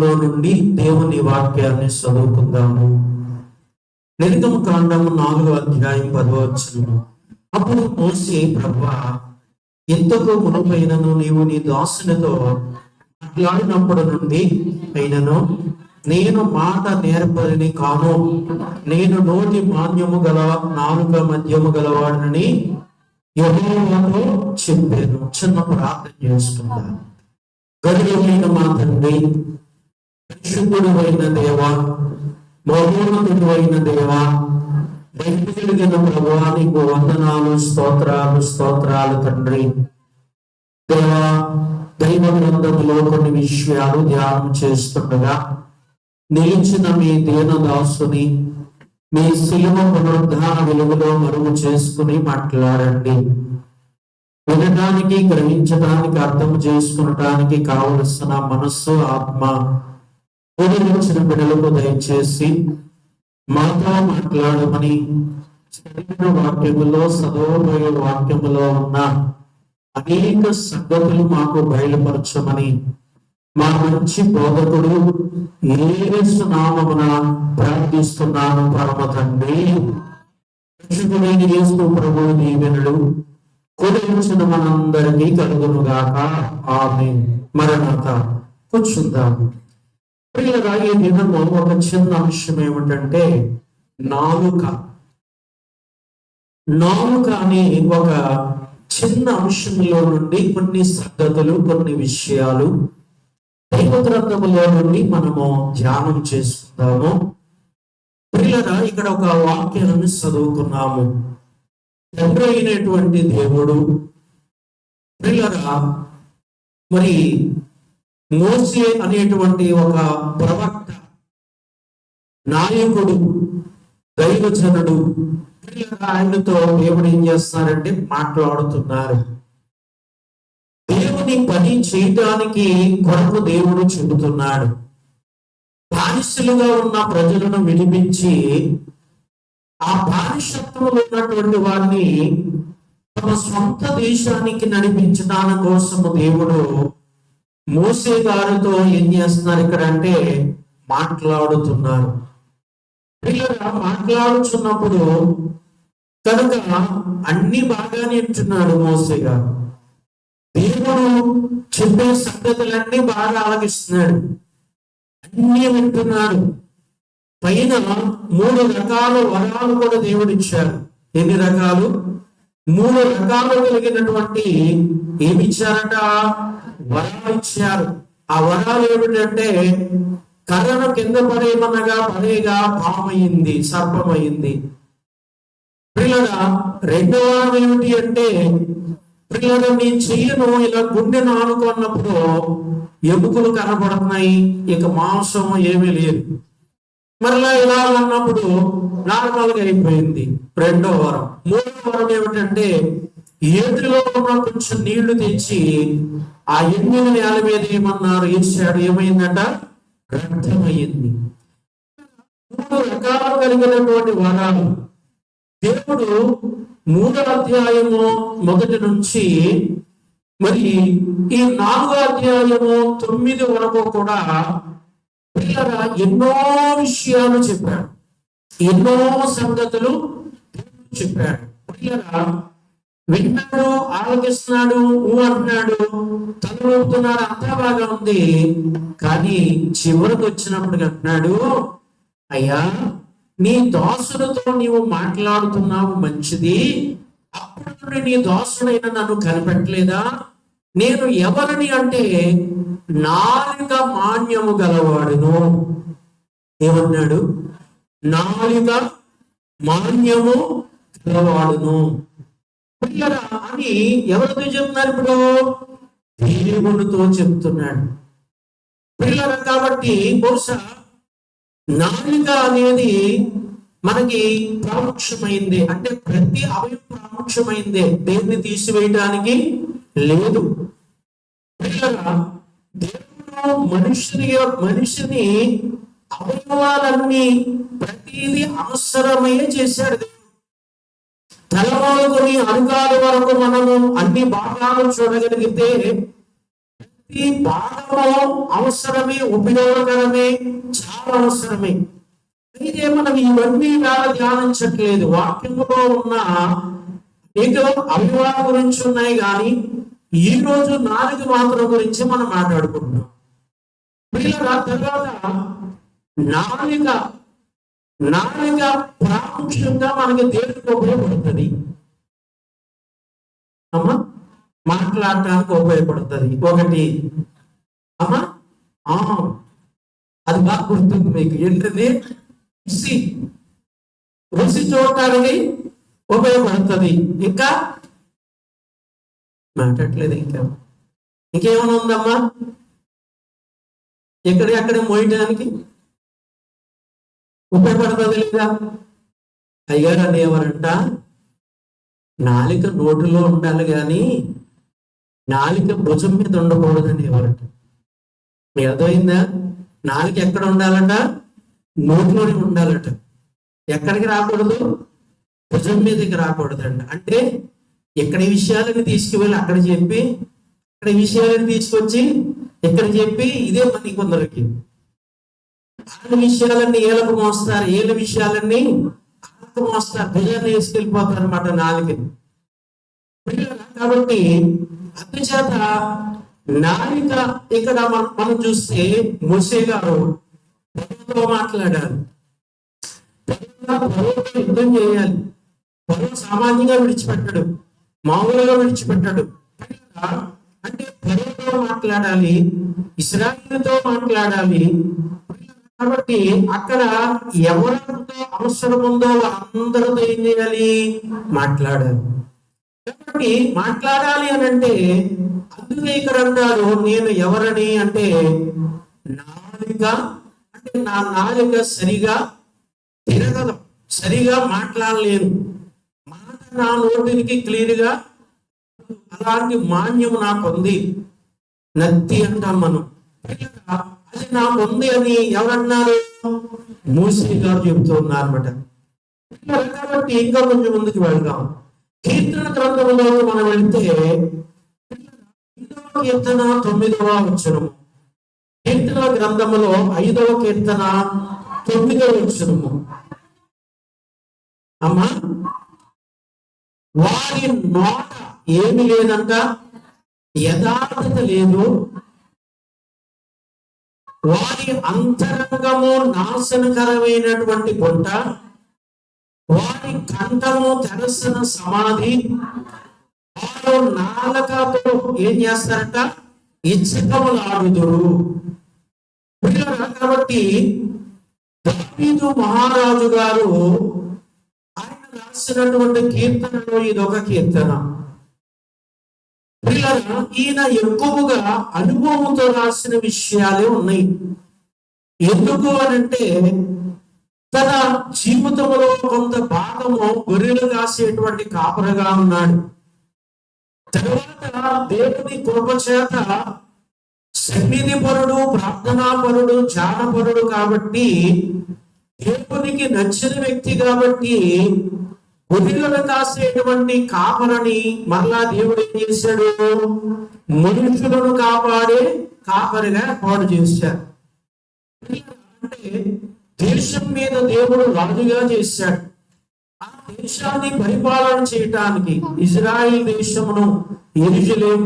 గ్రంథములో నుండి దేవుని వాక్యాన్ని చదువుకుందాము. నిర్గమకాండము 4వ అధ్యాయం 10వ వచనం. అప్పుడు మోషే, ప్రభువా, ఇంతకు మునుపైనను నీవు నీ దాసునితో మాట్లాడినప్పుడు నుండి అయినను నేను మాట నేర్పరిని కాను, నేను నోటి మాన్యము గల నాలుక మధ్యము గలవాడిని యెహోవాతో చెప్పాను. చిన్న ప్రార్థన చేసుకుందాం. గరుడైన మా తండ్రి, పరిశుద్ధుడు అయిన దేవా, మహోన్నతుడు అయిన దేవా, భక్తి కలిగిన ప్రభువా, నీకు వందనాలు, స్తోత్రాలు తండ్రి. దేవా, దైవ గ్రంథములో కొన్ని విషయాలు ధ్యానం చేస్తుండగా నిలిచిన మీ దీనదాసుని మీ శిలువ పునరుద్ధాన వెలుగులో మరుగు చేసుకుని మాట్లాడండి. వినడానికి, గ్రహించడానికి, అర్థం చేసుకునటానికి కావలసిన మనస్సు, ఆత్మ ఉదయించిన బిడ్డలకు దయచేసి మాతో మాట్లాడమని చదివిన వాక్యములో, చదవబోయే వాక్యములో ఉన్న అనేక సంగతులు మాకు బయలుపరచమని మా మంచి బోధకుడు యేసు నామమున ప్రార్థిస్తున్నాను పరమ తండ్రి. పరిశుద్ధుడైన యేసు ప్రభువు దీవెనలు కుదించిన మనందరికీ కలుగునుగాక. ఆమేన్. మరణాత. కూర్చుందాము. ప్రియులారా, ఈ దినము ఒక చిన్న అంశం ఏమిటంటే నాలుక అనే ఒక చిన్న అంశంలో నుండి కొన్ని సంగతులు, కొన్ని విషయాలు దైవ గ్రంథములో నుండి మనము ధ్యానం చేసుకుందాము. ప్రియులారా, ఇక్కడ ఒక వాక్యాన్ని చదువుకున్నాము. తండ్రి అయినటువంటి దేవుడు ప్రియులారా మరి మోసే అనేటువంటి ఒక ప్రవక్త, నాయకుడు, దైవజనుడు, ప్రియులారా ఆయనతో దేవుడు ఏం చేస్తున్నారంటే మాట్లాడుతున్నారు. దేవుని పని చేయటానికి కొరకు దేవుడు చెబుతున్నాడు. బానిసలుగా ఉన్న ప్రజలను విడిపించి ఆ బానిసత్వంలో ఉన్నటువంటి వారిని తమ సొంత దేశానికి నడిపించడానికి కోసము దేవుడు మోసే గారితో ఏం చేస్తున్నారు ఇక్కడ అంటే మాట్లాడుతున్నారు. పిల్లగా మాట్లాడుతున్నప్పుడు కనుక అన్ని బాగానే వింటున్నాడు మోసే గారు. దేవుడు చెప్పే సంగతులన్నీ బాగా ఆలకిస్తున్నాడు, అన్ని వింటున్నాడు. పైన 3 రకాల వరాలు కూడా దేవుడు ఇచ్చారు. ఎన్ని రకాలు? 3 రకాలు కలిగినటువంటి ఏమి ఇచ్చారట? వరాలు ఇచ్చారు. ఆ వరాలు ఏమిటంటే కర్రను కింద పడేయమనగా పడేగా పామయింది, సర్పమైంది. పిల్లగా రెండవ వరం ఏమిటి అంటే పిల్లలు నీ చెయ్యను ఇలా గుండెను ఆనుకున్నప్పుడు ఎముకలు కనబడుతున్నాయి, ఇక మాంసం ఏమీ లేదు. మరలా ఇలా అన్నప్పుడు నార్మల్ గా అయిపోయింది. రెండో వరం. మూడో వరం ఏమిటంటే ఏటిలో ఉన్న కొంచెం నీళ్లు తెచ్చి ఆ ఎండిన నేల మీద ఏమన్నారు, ఇచ్చాడు. ఏమైందట? రక్తమైంది. 3 రకాలు కలిగినటువంటి వరాలు దేవుడు 3వ అధ్యాయము 1 నుంచి మరి ఈ 4వ అధ్యాయము 9 వరకు కూడా పిల్లరా ఎన్నో విషయాలు చెప్పాడు, ఎన్నో సంగతులు చెప్పాడు. పిల్లరా విన్నాడు, ఆలోచిస్తున్నాడు, అంటున్నాడు, తలవుతున్నాడు, అంతా బాగా ఉంది. కానీ చివరికి వచ్చినప్పుడు అంటున్నాడు, అయ్యా నీ దాసులతో నీవు మాట్లాడుతున్నావు మంచిది, అప్పుడు నీ దాసుడైన నన్ను కనిపెట్టలేదా? నేను ఎవరిని అంటే నాలుక మాన్యము గలవాడును. ఏమన్నాడు? నాలుక మాన్యము గలవాడును పిల్లరా అని ఎవరితో చెప్తున్నారు? ఇప్పుడు దేవుడితో చెప్తున్నాడు. పిల్లరా కాబట్టి బహుశా నాలుక అనేది మనకి ప్రాముఖ్యమైంది. అంటే ప్రతి అవయవం ప్రాముఖ్యమైందే, దేన్ని తీసివేయడానికి లేదు. పిల్లరా దేవుడు మనిషిని అవయవాలన్నీ ప్రతిదీ అవసరమయ్యే చేశాడు. తలవాళ్ళని అరుగాల వరకు మనము అన్ని భాగాలు చూడగలిగితే ప్రతి భాగము అవసరమే, ఉపయోగకరమే, చాలా అవసరమే. అయితే మనం ఇవన్నీ ధ్యానించట్లేదు. వాక్యంలో ఉన్న ఏదో అవయవాల గురించి ఉన్నాయి, కానీ ఈ రోజు నాలుగు మాత్రం గురించి మనం మాట్లాడుకుంటున్నాం. పిల్లల తర్వాత నాలుక ప్రాముఖ్యంగా మనకి దేనికి ఉపయోగపడుతుంది అమ్మా? మాట్లాడటానికి ఉపయోగపడుతుంది. ఒకటి అమ్మా, అది బాగా గుర్తుంది మీకు. ఏంటది? రుచి చూడటానికి ఉపయోగపడుతుంది. ఇంకా మాట్లాడలేదు. ఇంకేమైనా ఉందమ్మా? ఎక్కడెక్కడ మోయటానికి ఉపయోగపడుతుంది లేదా? అయ్యారు అనేవారంట, నాలిక నోటిలో ఉండాలి కానీ నాలిక భుజం మీద ఉండకూడదు అనేవారంట. మీకు అర్థమైందా? నాలిక ఎక్కడ ఉండాలంట? నోట్లోనే ఉండాలట. ఎక్కడికి రాకూడదు? భుజం మీదకి రాకూడదంట. అంటే ఎక్కడి విషయాలని తీసుకువెళ్ళి అక్కడ చెప్పి, అక్కడ విషయాలను తీసుకొచ్చి ఇక్కడ చెప్పి, ఇదే పని కొందరికి. వాళ్ళ విషయాలన్నీ ఏళ్ళకు మోస్తారు, ఏళ్ళ విషయాలన్నీ ఆళ్ళకు మోస్తారు, భుజాన్ని వేసుకెళ్ళిపోతారు అనమాట నాలుకని. కాబట్టి అందుచేత నాలిక ఇక్కడ మనం చూస్తే మోషే గారు మాట్లాడారు. యుద్ధం చేయాలి. పరువు సామాన్యంగా విడిచిపెట్టాడు, మామూలుగా విడిచిపెట్టాడు. అంటే పరువుతో మాట్లాడాలి, ఇశ్రాయేలుతో మాట్లాడాలి. కాబట్టి అక్కడ ఎవరితో అవసరం ఉందో అందరితో ఏం చేయాలి? మాట్లాడాలి. కాబట్టి మాట్లాడాలి అని అంటే అందుకే ఇక్కడ అంటారు, నేను ఎవరని అంటే నాలిక, అంటే నా నాలిక సరిగా తిరగదు, సరిగా మాట్లాడలేను, మాట నా నోటికి క్లియర్గా అలాంటి మాన్యం నాకు ఉంది. నత్తి అంటాం మనం. అది నాకు ఉంది అని ఎవరన్నారు? మోషే గారు చెబుతున్నారు అన్నమాట. కాబట్టి ఇంకా కొంచెం ముందుకు వెళ్దాం. కీర్తన గ్రంథంలో మనం వెళ్తే 5వ కీర్తన 9వ వచనము. కీర్తన గ్రంథములో 5వ కీర్తన 9వ వచనము. అమ్మా, వారి నోట ఏమి లేదంట, యథార్థత లేదు, వారి అంతరంగము నాశనకరమైనటువంటి గుంట, వారి కంఠము తెరసిన సమాధి, వారు నాలుకతో ఏం చేస్తారట? ఇచ్చకములాడుదురు. కాబట్టి దావీదు మహారాజు గారు ఆయన రాసినటువంటి కీర్తనలో ఇదొక కీర్తన. ఈయన ఎక్కువగా అనుభవంతో రాసిన విషయాలే ఉన్నాయి. ఎందుకు అనంటే తన జీవితంలో కొంత భాగము గొర్రెలు కాసేటువంటి కాపరగా ఉన్నాడు. తర్వాత దేవుని కృప చేత సన్నిధి పరుడు, ప్రార్థనా పరుడు, ధ్యానపరుడు కాబట్టి, దేవునికి నచ్చిన వ్యక్తి కాబట్టి గొర్రెలను కాసేటువంటి కాపరని మరలా దేవుడు ఏం చేశాడు? మనుషులను కాపాడే కాపరిగా ఏర్పాటు చేశాడు. అంటే దేశం మీద దేవుడు రాజుగా చేశాడు. ఆ దేశాన్ని పరిపాలన చేయటానికి ఇజ్రాయిల్ దేశమును, యెరూషలేం,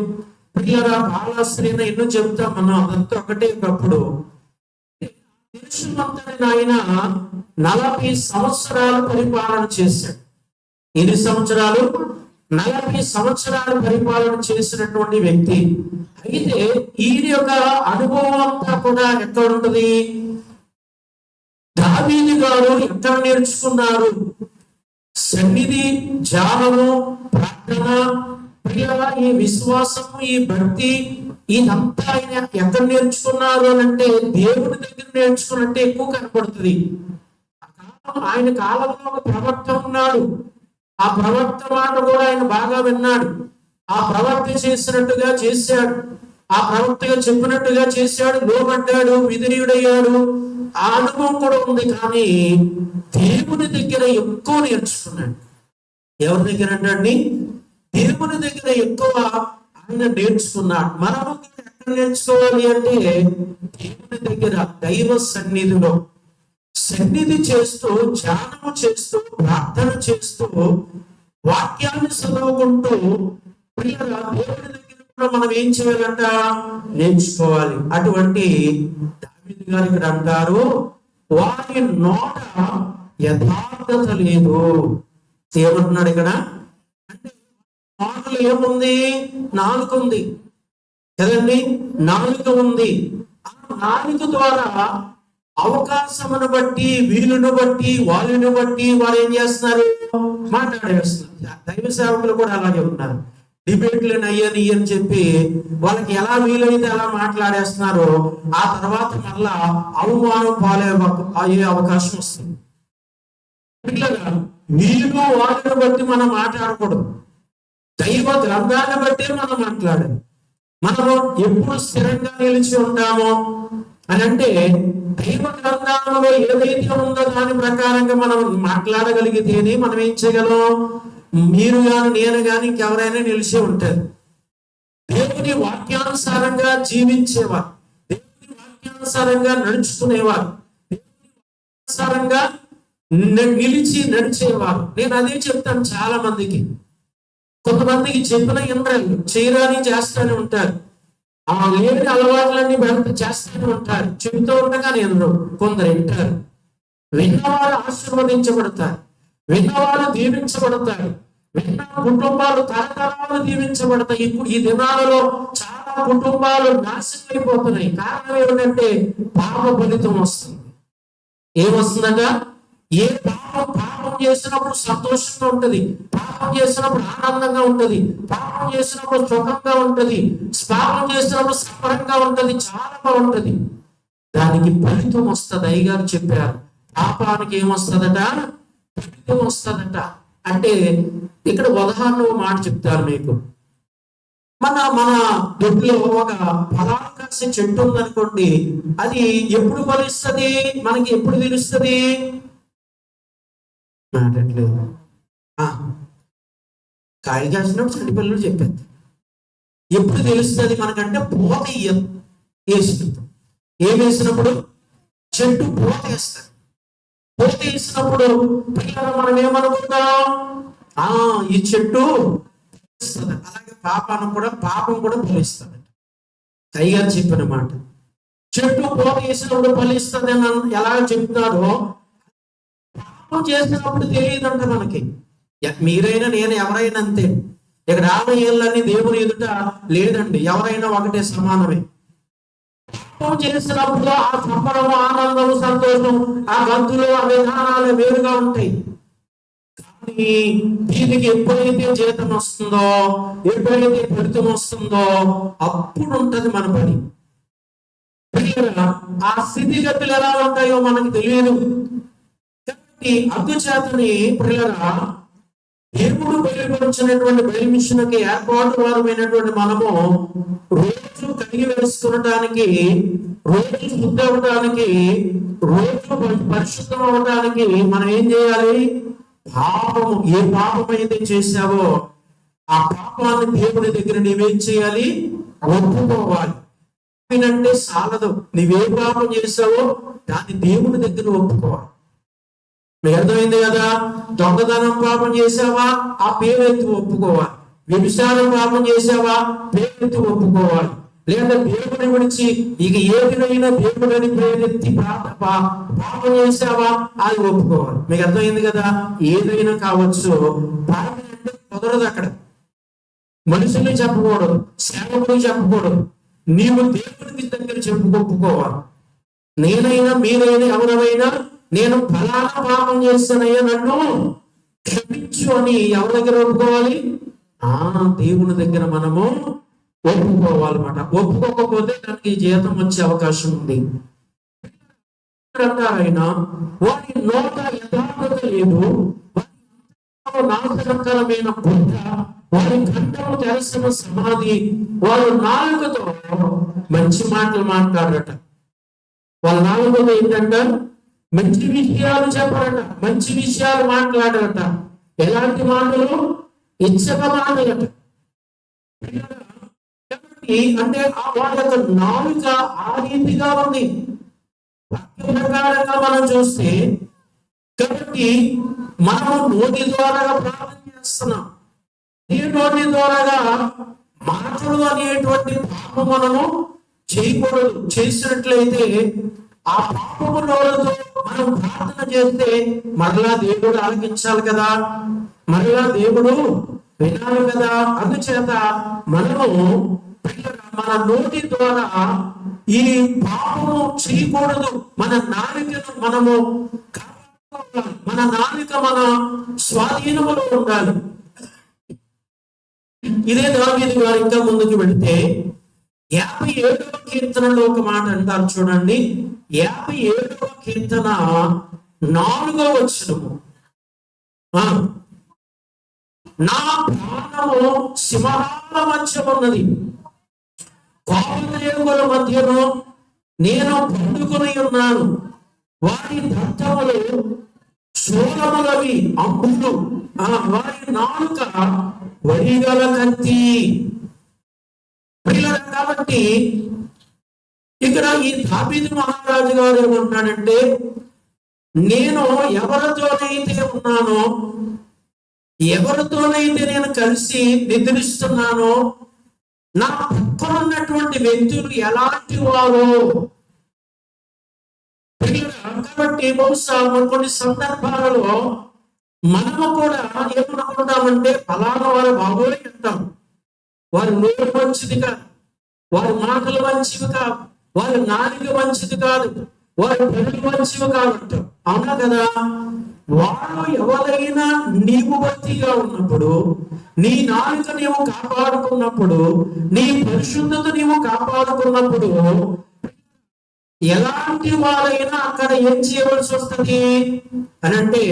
ప్రియరా పాలస్తీనా ఎన్నో చెప్తాం మనం. అదంతా ఒకటే. ఒకప్పుడు దేశం అంతటిని ఆయన 40 సంవత్సరాలు పరిపాలన చేశాడు. ఎన్ని సంవత్సరాలు? 40 సంవత్సరాలు పరిపాలన చేసినటువంటి వ్యక్తి. అయితే ఈయన యొక్క అనుభవం అంతా కూడా ఎక్కడ ఉంటుంది? దావీదు గారు ఎక్కడ నేర్చుకున్నారు? సన్నిధి, ధ్యానము, ప్రార్థన, ఈ విశ్వాసము, ఈ భక్తి, ఇదంతా ఆయన ఎక్కడ నేర్చుకున్నారు అని అంటే దేవుడి దగ్గర నేర్చుకున్నట్టే ఎక్కువ కనపడుతుంది. ఆయన కాలంలో ఒక ప్రవక్త ఉన్నాడు. ఆ ప్రవక్త మాట కూడా ఆయన బాగా విన్నాడు. ఆ ప్రవక్త చేసినట్టుగా చేశాడు, ఆ ప్రవక్తగా చెప్పినట్టుగా చేశాడు, లోబడ్డాడు, విధేయుడయ్యాడు. ఆ అనుభవం కూడా ఉంది. కానీ దేవుని దగ్గర ఎక్కువ నేర్చుకున్నాడు. ఎవరి దగ్గర అండి? దేవుని దగ్గర ఎక్కువ ఆయన నేర్చుకున్నాడు. మనము నేర్చుకోవాలి అంటే దేవుని దగ్గర, దైవ సన్నిధిలో సన్నిధి చేస్తూ, ధ్యానము చేస్తూ, ప్రార్థన చేస్తూ, వాక్యాన్ని చదువుకుంటూ ప్రియుల దేవుని దగ్గర కూడా మనం ఏం చేయాలంట? నేర్చుకోవాలి. అటువంటి దావీదు గారు ఇక్కడ అంటారు, వారి నోట యథార్థత లేదు. ఏమంటున్నాడు ఇక్కడ అంటే, మాటలు ఏముంది? నాలుక ఉంది కదండి, నాలుక ఉంది. ఆ నాలుక ద్వారా అవకాశమును బట్టి, వీలును బట్టి, వాళ్ళని బట్టి వారు ఏం చేస్తున్నారు? మాట్లాడేస్తున్నారు. దైవ సేవకులు కూడా అలాగే ఉన్నారు. డిబేట్లు అయ్యని అని చెప్పి వాళ్ళకి ఎలా వీలైతే అలా మాట్లాడేస్తున్నారు. ఆ తర్వాత మళ్ళా అవమానం అయ్యే అవకాశం వస్తుంది. పిల్లగా వీలు వాళ్ళని బట్టి మనం మాట్లాడకూడదు. దైవ గ్రంథాన్ని బట్టి మనం మాట్లాడాలి. మనము ఎప్పుడు స్థిరంగా నిలిచి ఉంటామో అని అంటే, దైవ గ్రంథంలో ఏదైతే ఉందో దాని ప్రకారంగా మనం మాట్లాడగలిగితేనే మనం ఏం చేయగలం? మీరు కానీ, నేను కానీ, ఇంకెవరైనా నిలిచి ఉంటారు. దేవుని వాక్యానుసారంగా జీవించేవారు, దేవుని వాక్యానుసారంగా నడుచుకునేవారు, దేవుని వాక్యానుసారంగా నిలిచి నడిచేవారు. నేను అదే చెప్తాను చాలా మందికి. కొంతమందికి చెప్పిన ఇంద్రాలు చేయరాని చేస్తూనే ఉంటారు. ఆ లేని అలవాట్లన్నీ చేస్తూనే ఉంటారు. చెబుతూ ఉండగా నేను కొందరు వింటారు. విన్నవారు ఆశీర్వదించబడతారు, విన్నవారు దీవించబడతారు, విన్న కుటుంబాలు తరతరాలు దీవించబడతాయి. ఇప్పుడు ఈ దినాలలో చాలా కుటుంబాలు నాశనం అయిపోతున్నాయి. కారణం ఏమిటంటే పాప ఫలితం వస్తుంది. ఏమొస్తుందట? ఏ పాపం చేసినప్పుడు సంతోషంగా ఉంటది, పాపం చేసినప్పుడు ఆనందంగా ఉంటది, పాపం చేసినప్పుడు సుఖంగా ఉంటది, పాపం చేసినప్పుడు సంబరంగా ఉంటది, చాలా బాగుంటది. దానికి ఫలితం వస్తుంది. అయ్యగారు చెప్పారు, పాపానికి ఏమొస్తుందట? ఫలితం వస్తుందట. అంటే ఇక్కడ ఉదాహరణ మాట చెప్తారు మీకు. మన దొడ్లో ఒక ఫలాలు కాసే చెట్టు ఉందనుకోండి, అది ఎప్పుడు ఫలిస్తుంది? మనకి ఎప్పుడు తెలుస్తుంది? మాట్లాడలేదు. కాయ కాసినప్పుడు చంటిపిల్లలు చెప్పారు. ఎప్పుడు తెలుస్తుంది మనకంటే? పూత వేసినప్పుడు. ఏం వేసినప్పుడు? చెట్టు పూత వేస్తారు. పూత వేసినప్పుడు పిల్లలు మనం ఏమనుకుంటాం? ఈ చెట్టు ఫలిస్తుంది. అలాగే పాపం కూడా ఫలిస్తుంది. కైగారు చెప్పిన మాట. చెట్టు పూత వేసినప్పుడు ఫలిస్తుంది అని ఎలా చెప్తున్నారో, పాపం చేసినప్పుడు తెలియదంట మనకి. మీరైనా, నేను, ఎవరైనా అంతే. ఇక్కడ 50 ఏళ్ళని దేవుని ఎదుట లేదండి. ఎవరైనా ఒకటే, సమానమే. పాపం చేసినప్పుడు ఆ సంబరం, ఆనందం, సంతోషం, ఆ గంతులు, ఆ విధానాలు వేరుగా ఉంటాయి. కానీ దీనికి ఎప్పుడైతే జీతం వస్తుందో, ఎప్పుడైతే ఫలితం వస్తుందో, అప్పుడు ఉంటది మన పని. ఆ స్థితిగతులు ఎలా ఉంటాయో మనకు తెలియదు. అందుచేతని పిల్లరా, దేవుడు బయలుపరిచినటువంటి బయలుమిషన్కి ఏర్పాటు వారమైనటువంటి మనము రోజు కలిగి వేసుకునడానికి, రోజు శుద్ధి అవ్వడానికి, రోజు పరిశుద్ధం అవ్వడానికి మనం ఏం చేయాలి? ఏ పాపం అయితే చేశావో ఆ పాపాన్ని దేవుని దగ్గర నీవేం చేయాలి? ఒప్పుకోవాలి. అంటే సాలదు. నీవే పాపం చేశావో దాన్ని దేవుని దగ్గర ఒప్పుకోవాలి. మీకు అర్థమైంది కదా? దొంగతనం పాపం చేసావా? ఆ పేరెత్తి ఒప్పుకోవాలి. వ్యభిచారం పాపం చేసావా? పేరెత్తి ఒప్పుకోవాలి. లేదా దేవుని విడిచి ఇక ఏదినైనా దేవుడిని పేరెత్తి పాపం చేసావా? అది ఒప్పుకోవాలి. మీకు అర్థమైంది కదా? ఏదైనా కావచ్చు. పాపం అంటే కుదరదు. అక్కడ మనుషుల్ని చెప్పకూడదు, సేవకులు చెప్పకూడదు. నీవు దేవునికి దగ్గర ఒప్పుకోవాలి. నేనైనా, మీరైనా, ఎవరైనా, నేను ఫలానా పాపం చేస్తానయ్యా, నన్ను క్షమించు అని ఎవరి దగ్గర ఒప్పుకోవాలి? దేవుని దగ్గర మనము ఒప్పుకోవాలన్నమాట. ఒప్పుకోకపోతే దానికి జీతం వచ్చే అవకాశం ఉంది. ఆయన వారి నోట యథార్థత లేదు, నాశనకరమైన బుద్ధ, వారి కంఠము తెరసిన సమాధి. వారు నాలుకతో మంచి మాటలు మాట్లాడట. వాళ్ళ నాలుకతో ఏంటంట? మంచి విషయాలు చెప్పరట, మంచి విషయాలు మాట్లాడరట. ఎలాంటి మాటలు? ఇచ్చక మాటలట. కాబట్టి అంటే వాళ్ళ యొక్క నాలుక ఆ రీతిగా ఉంది. వాక్య ప్రకారంగా మనం చూస్తే, కాబట్టి మనము నోటి ద్వారా ప్రార్థన చేస్తున్నాం. ఈ నోటి ద్వారా మాటలు అనేటువంటి పాపం మనము చేయకూడదు. చేసినట్లయితే ఆ పాపము నోరుతో మనం ప్రార్థన చేస్తే మరలా దేవుడు ఆలకించాలి కదా, మరలా దేవుడు వినాలి కదా. అందుచేత మనము మన నోటి ద్వారా ఈ పాపము చేయకూడదు. మన నాలుకను మనము కాపాడుకోవాలి. మన నాలుక మన స్వాధీనములో ఉండాలి. ఇదే దావీదు గారు ఇంకా ముందుకు వెళితే 57వ కీర్తనలో ఒక మాట అంటారు చూడండి. 57వ కీర్తన 4వ వచనము, నా ప్రాణము సింహాల మధ్య ఉన్నది, కోపదేవుల మధ్యను నేను పండుకొని ఉన్నాను. వారి దంతములు శూలములవి, అంబులు, వారి నాలుక వడిగల కత్తి. కాబట్టి ఇక్కడ ఈ దావీదు మహారాజు గారు ఏమంటున్నాడంటే, నేను ఎవరితోనైతే ఉన్నానో, ఎవరితోనైతే నేను కలిసి నిద్రిస్తున్నానో, నా పక్కన ఉన్నటువంటి వ్యక్తులు ఎలాంటి వారు. కాబట్టి బహుశా కొన్ని సందర్భాలలో మనము కూడా ఏమనుకుంటామంటే, ఫలానా వారు బాగోలే అంటాం. వారి నోరు మంచిది కాదు, వారి మాటలు మంచివి కాదు, వారి నాలుక మంచిది కాదు, వారి పనులు మంచివి కాదు. అవునా కదా? వాళ్ళు ఎవరైనా నీవు భక్తిగా ఉన్నప్పుడు, నీ నాలుక నీవు కాపాడుకున్నప్పుడు, నీ పరిశుద్ధత నీవు కాపాడుకున్నప్పుడు, ఎలాంటి వారైనా అక్కడ ఏం చేయవలసి వస్తుంది అని అంటే,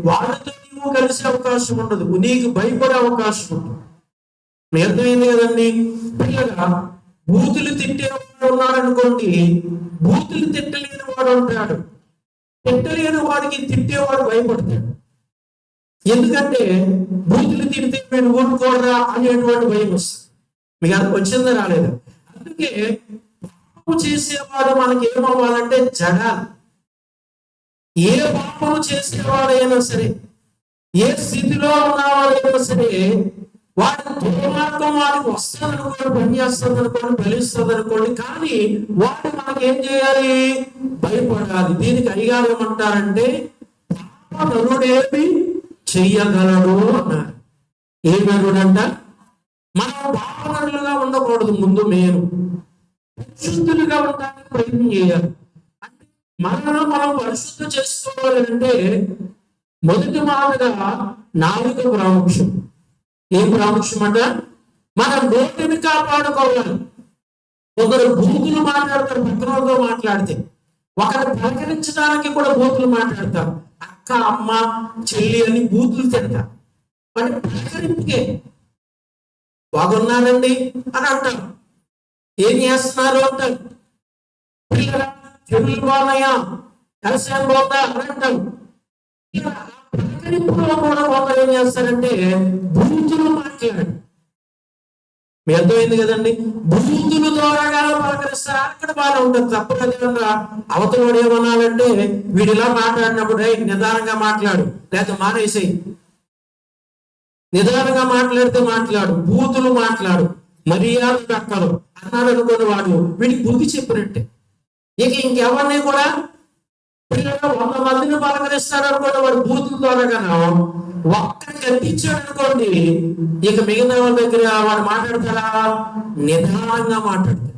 వాళ్ళతో నీవు కలిసే అవకాశం ఉండదు, నీకు భయపడే అవకాశం ఉంటుంది. అర్థమైంది కదండి? పిల్లగా బూతులు తిట్టేవాడు ఉన్నాడు అనుకోండి, బూతులు తిట్టలేని వాడు ఉంటాడు. తిట్టలేని వాడికి తిట్టేవాడు భయపడతాడు. ఎందుకంటే బూతులు తిడితే మీరు ఊరుకోరా అనేటువంటి భయం వస్తుంది. మీకు అది వచ్చిందా రాలేదా? అందుకే పాపము చేసేవాడు మనకి ఏమవ్వాలంటే జడాలి. ఏ పాపము చేసేవాడైనా సరే, ఏ స్థితిలో ఉన్నవాడైనా సరే, వాడి దుర్మార్గం వాడికి వస్తుంది అనుకోండి, పని చేస్తుంది అనుకోండి, ఫలిస్తుంది అనుకోండి, కానీ వాడు మనకి ఏం చేయాలి? భయపడాలి. దీనికి అయ్యారు ఏమంటారంటే, పాపనరుడేమి చెయ్యగలడు అన్నారు. ఏం నరుడంట? మనం పాపనరులుగా ఉండకూడదు. ముందు మేము పరిశుద్ధులుగా ఉండడానికి ప్రయత్నం చేయాలి. అంటే మనలో మనం పరిశుద్ధ చేసుకోవాలి అంటే మొదటి మాటగా నాలుక ప్రాముఖ్యం. ఏం ప్రాముఖ్యం అంట? మన నోటిని కాపాడుకోవాలి. ఒకరు బూతులు మాట్లాడతారు, పక్కనతో మాట్లాడితే ఒకరు పలకరించడానికి కూడా బూతులు మాట్లాడతారు. అక్క, అమ్మ, చెల్లి అని బూతులు తిడతారు. అంటే పలకరింపుకే బాగున్నారండి అని అంటారు. ఏం చేస్తున్నారు అంటారు. పిల్లల చెవులు బాగున్నాయా, కలిసాను బాగుందా అని అంటారు. పలకరింపులో కూడా ఒకరు ఏం చేస్తారంటే బూతులు మాట్లాడారు. మీ అర్థమైంది కదండి? బూతుల ద్వారా పలకరిస్తారు. అక్కడ బాగా ఉంటుంది, తప్పు కదా. అవతల ఏమనాలంటే, వీడు ఇలా మాట్లాడినప్పుడు నిదానంగా మాట్లాడు, లేక మానేసేయి. నిదానంగా మాట్లాడితే మాట్లాడు, బూతులు మాట్లాడు, మర్యాద దక్కలు అన్నాడు అనుకున్న వాడు వీడికి బుద్ధి చెప్పినట్టే. ఇంకెవరిని కూడా పిల్లలు 100 మందిని పలకరిస్తాడు అనుకోండి, వాడు బూతుల ద్వారా ఒక్కడికి కనిపించాడు అనుకోండి, ఇక మిగతా వాళ్ళ దగ్గర వాడు మాట్లాడతారా? నిదానంగా మాట్లాడతాడు,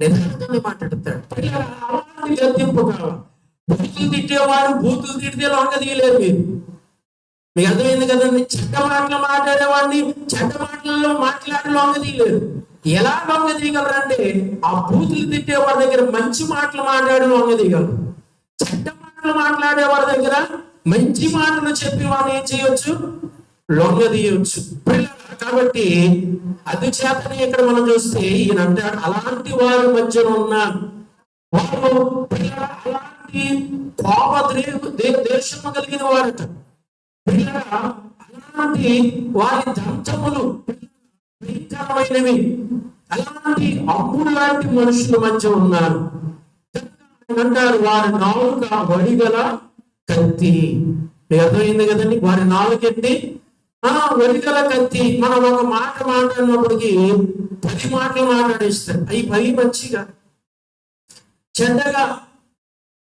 నిదానంగానే మాట్లాడతాడు. పిల్లలు గద్దింపు కావాలి. బూతులు తిట్టేవాడు బూతులు తిడితే లొంగ తీయలేరు మీరు. మీకు అర్థమైంది కదండి? చెడ్డ మాటలు మాట్లాడేవాడిని చెడ్డ మాటలలో మాట్లాడి లొంగ తీయలేరు. ఎలా లొంగ తీయగలరంటే, ఆ బూతులు తిట్టేవాడి దగ్గర మంచి మాటలు మాట్లాడి లొంగ తీయగలరు. చెడ్డ మాటలు మాట్లాడే వారి దగ్గర మంచి మాటలు చెప్పి వాడిని ఏం చేయొచ్చు? లొంగ తీయొచ్చు. కాబట్టి అందుచేతనే ఇక్కడ మనం చూస్తే ఈయన అంటాడు, అలాంటి వారి మధ్యన ఉన్నాను. వారు అలాంటి కోప దేశము కలిగిన వారట. అలాంటి వారి దంతములు భయంకరమైనవి. అలాంటి అప్పుడు లాంటి మనుషుల మధ్య ఉన్నారు. అంటారు వారి నాలుక వడిగల కత్తి. మీకు అర్థమైంది కదండి, వారి నాలుకెట్టి వడిగల కత్తి. మనం ఒక మాట మాట్లాడినప్పటికీ 10 మాటలు మాట్లాడేస్తారు. అవి 10 మంచిగా చెడ్డగా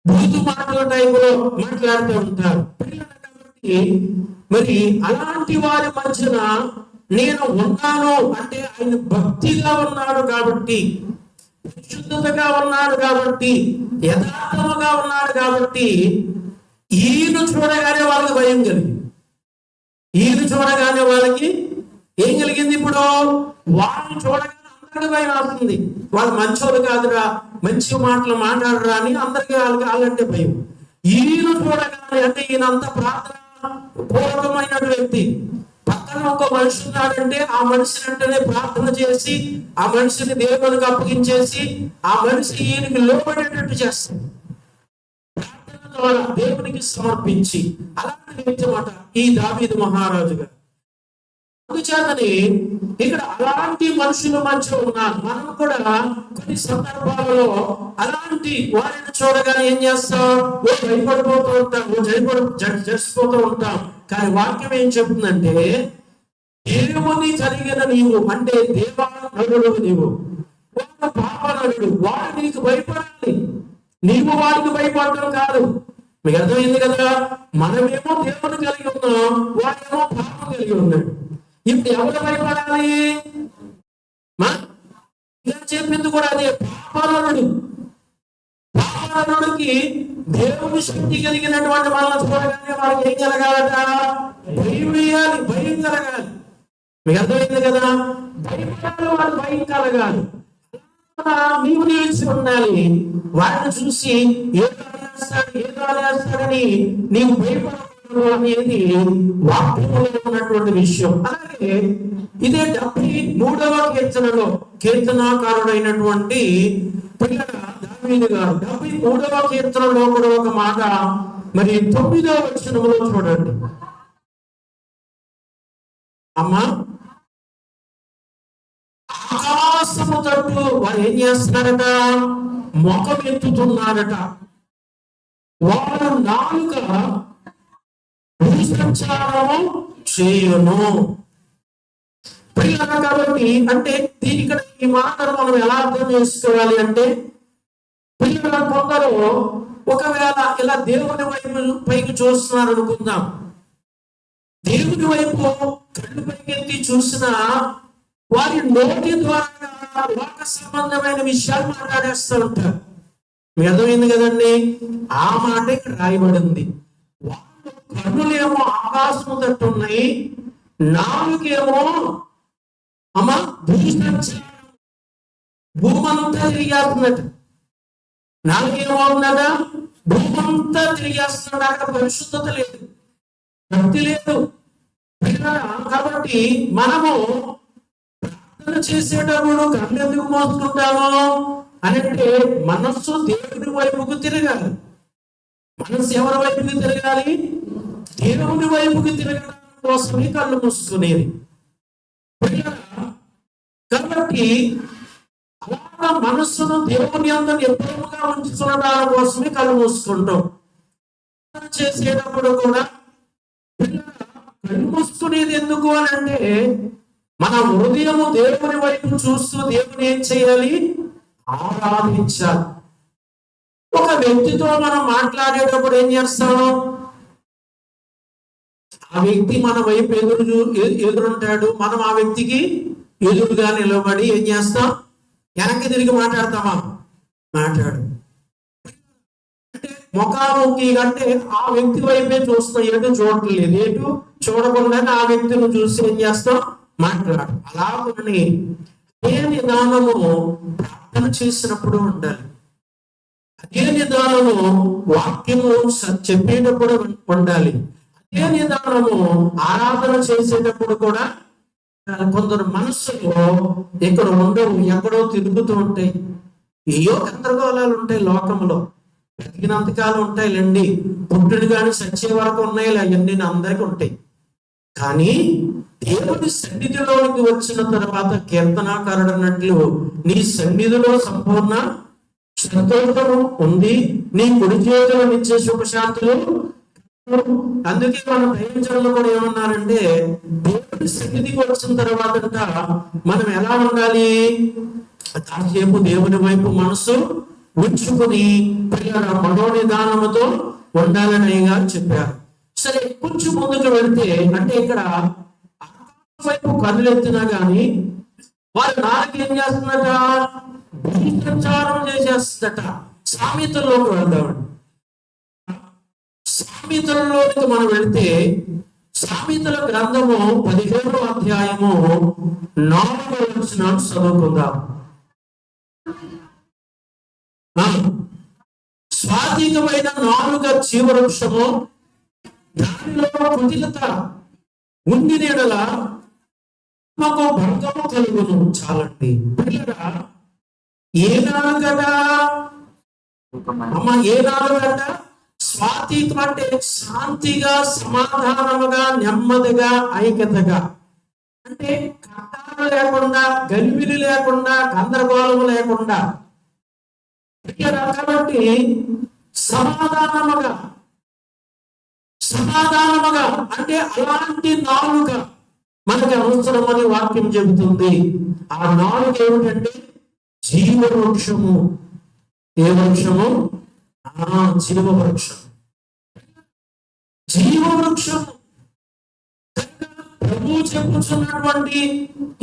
బూతు మాటల టైపులో మాట్లాడుతూ ఉంటారు పిల్లలు. కాబట్టి మరి అలాంటి వారి మధ్యన నేను ఉన్నాను అంటే ఆయన భక్తిగా ఉన్నాడు కాబట్టి, పరిశుద్ధతగా ఉన్నాడు కాబట్టి, యథార్థముగా ఉన్నాడు కాబట్టి ఈయన చూడగానే వాళ్ళకి భయం కలిగింది. ఈయన చూడగానే వాళ్ళకి ఏం కలిగింది? ఇప్పుడు వాళ్ళని చూడగానే అందరికీ భయం అవుతుంది. వాళ్ళు మంచోళ్ళు కాదురా, మంచి మాటలు మాట్లాడరా అని అందరికీ వాళ్ళంటే భయం. ఈయన చూడగానే అంటే ఈయన అంత ప్రార్థన పూర్వకమైన వ్యక్తి. పక్కన ఒక మనిషి ఉన్నాడంటే ఆ మనిషి వెంటనే ప్రార్థన చేసి ఆ మనిషిని దేవునికి అప్పగించేసి ఆ మనిషి ఈయనకి లోబడేటట్టు చేస్తాడు. ప్రార్థన ద్వారా దేవునికి సమర్పించి అలాంటి వ్యక్తి మాట ఈ దావీదు మహారాజు గారు. అందుచేతని ఇక్కడ అలాంటి మనుషుల మధ్య ఉన్నారు. మనం కూడా కొన్ని సందర్భాలలో అలాంటి వారిని చూడగానే ఏం చేస్తాం? భయపడిపోతూ ఉంటాం, చచ్చిపోతూ ఉంటాం. కానీ వాక్యం ఏం చెప్తుందంటే, దేవుని కలిగిన నీవు అంటే దేవానరుడు నీవు, వాడు పాపనరుడు, వాడు నీకు భయపడాలి, నీవు వాడికి భయపడడం కాదు. మీకు అర్థమైంది కదా? మనమేమో దేవుని కలిగి ఉన్నాం, వాడేమో పాపం కలిగి ఉన్నాడు. ఇప్పుడు ఎవరు భయపడాలి? చెప్పింది కూడా అదే, పాపనరుడు. పాపనరుడికి దేవుని శక్తి కలిగినటువంటి వాళ్ళని చూడగానే వాళ్ళకి ఏం కలగాలట? భయం వేయాలి, భయం కలగాలి. మీకు అర్థమైంది కదా? భయపడాలి, వాళ్ళు భయం కలగాలి. నీవు నిలిచి ఉండాలి. వాటిని చూసి ఏదో అనేస్తాడని నీవు భయపడకూడదు అనేది వాక్యంలో ఉన్నటువంటి విషయం. అలాగే ఇదే 73వ కీర్తనలో కీర్తనాకారుడైనటువంటి దావీదు గారు 73వ కీర్తనలో కూడా ఒక మాట, మరి 9వ వచనంలో చూడండి. అమ్మా, ఆకాశము తట్టు వారు ఏం చేస్తున్నారట? ముఖం ఎత్తుతున్నారట. వారు నాలుక సంచారము చేయును. పిల్లల కాబట్టి అంటే దీనికి ఈ మాటను మనం ఎలా అర్థం చేసుకోవాలి అంటే, పిల్లల కొందరు ఒకవేళ ఇలా దేవుని వైపు పైకి చూస్తున్నారు అనుకుందాం. దేవుని వైపు కళ్ళు పైకెత్తి చూసిన వారి నోటి ద్వారా లోక సంబంధమైన విషయాలు మాట్లాడేస్తూ ఉంటారు. మీ అర్థమైంది కదండి? ఆ మాట ఇక్కడ రాయబడింది. వాళ్ళు కన్నులేమో ఆకాశము తట్టు ఉన్నాయి, నాలుగేమో అమ్మా భూమంతా తిరిగేస్తున్నట్టు. నాలుగేమో ఉన్నట భూమంతా తిరిగేస్తున్నాడు. అక్కడ పరిశుద్ధత లేదు, భక్తి లేదు. కాబట్టి మనము ప్రార్థన చేసేటప్పుడు కళ్ళు ఎందుకు మోసుకుంటాము అని అంటే, మనస్సు దేవుడి వైపుకు తిరగాలి. మనస్సు ఎవరి వైపుకి తిరగాలి? దేవుడి వైపుకి తిరగడం కోసమే కళ్ళు మూసుకునేది. కాబట్టి అలా మనస్సును దేవుని అందరూ ఎప్పుడుగా ఉంచుకునడం కోసమే కళ్ళు మూసుకుంటాం. చేసేటప్పుడు కూడా కళ్ళు మూసుకునేది ఎందుకు అని అంటే, మన హృదయము దేవుని వైపు చూస్తూ దేవుని ఏం చేయాలి? ఆరాధించాలి. ఒక వ్యక్తితో మనం మాట్లాడేటప్పుడు ఏం చేస్తాము? ఆ వ్యక్తి మన వైపు ఎదురుంటాడు, మనం ఆ వ్యక్తికి ఎదురుగా నిలబడి ఏం చేస్తాం? వెనక్కి తిరిగి మాట్లాడతామా? మాట్లాడు. అంటే ముఖాముఖి అంటే ఆ వ్యక్తి వైపే చూస్తాం, ఎటు చూడట్లేదు. ఎటు చూడకుండానే ఆ వ్యక్తిని చూసి ఏం చేస్తాం? మాట్లాడు. అలా కొన్ని అదే నిదానము ప్రార్థన చేసినప్పుడు ఉండాలి. అదే నిదానము వాక్యము చెప్పేటప్పుడు ఉండాలి. అదే నిదానము ఆరాధన చేసేటప్పుడు కూడా. కొందరు మనస్సులో ఇక్కడ ఉండవు, ఎక్కడో తిరుగుతూ ఉంటాయి. ఏయో గందరగోళాలు ఉంటాయి లోకంలో. బ్రతికినంతకాలం ఉంటాయిలేండి, పుట్టుడు కానీ సచ్చే వరకు ఉన్నాయి, అవన్నీ అందరికీ ఉంటాయి. కానీ దేవుని సన్నిధిలోనికి వచ్చిన తర్వాత కీర్తనాకారుడు అన్నట్లు నీ సన్నిధిలో సంపూర్ణ సంతోషము ఉంది, నీ కుడి చేతిలో నిత్య సుఖశాంతులు. అందుకే మన దైవజనులు కూడా ఏమన్నారంటే దేవుని సన్నిధికి వచ్చిన తర్వాత మనం ఎలా ఉండాలి, కాసేపు దేవుని వైపు మనసు ఉంచుకుని పిల్లల మనోనిదానముతో ఉండాలని అయ్యగా చెప్పారు. సరే, కొంచెం ముందుకు వెళ్తే అంటే ఇక్కడ వైపు కన్నులెత్తినా గాని వారి నాలుగు ఏం చేస్తుందట, సంచారం చేసేస్తుందట. సామెతల్లోకి వెళ్దామండి. సామెతల్లోకి మనం వెళ్తే సామెతల గ్రంథము 15వ అధ్యాయము 4వ వచనం చదువుకుందాం. స్వాధీనమైన నాలుగ జీవవృక్షము, దానిలో కుటిలత ఉండి నీడల మాకు భంగము కలుగును. చాలండి పిల్లగా. ఏ నాలుగట అమ్మ, ఏ నాలుగట? స్వాతీతం అంటే శాంతిగా, సమాధానముగా, నెమ్మదిగా, ఐక్యతగా. అంటే కట్టాలు లేకుండా, గలిబిలి లేకుండా, గందరగోళము లేకుండా. కాబట్టి సమాధానముగా అంటే అలాంటి నాలుక మనకి అవసరమని వాక్యం చెబుతుంది. ఆ నాలుగు ఏమిటంటే జీవవృక్షము. ఏ వృక్షము? జీవవృక్షం. జీవవృక్షము. ప్రభు చెప్పుతున్నటువంటి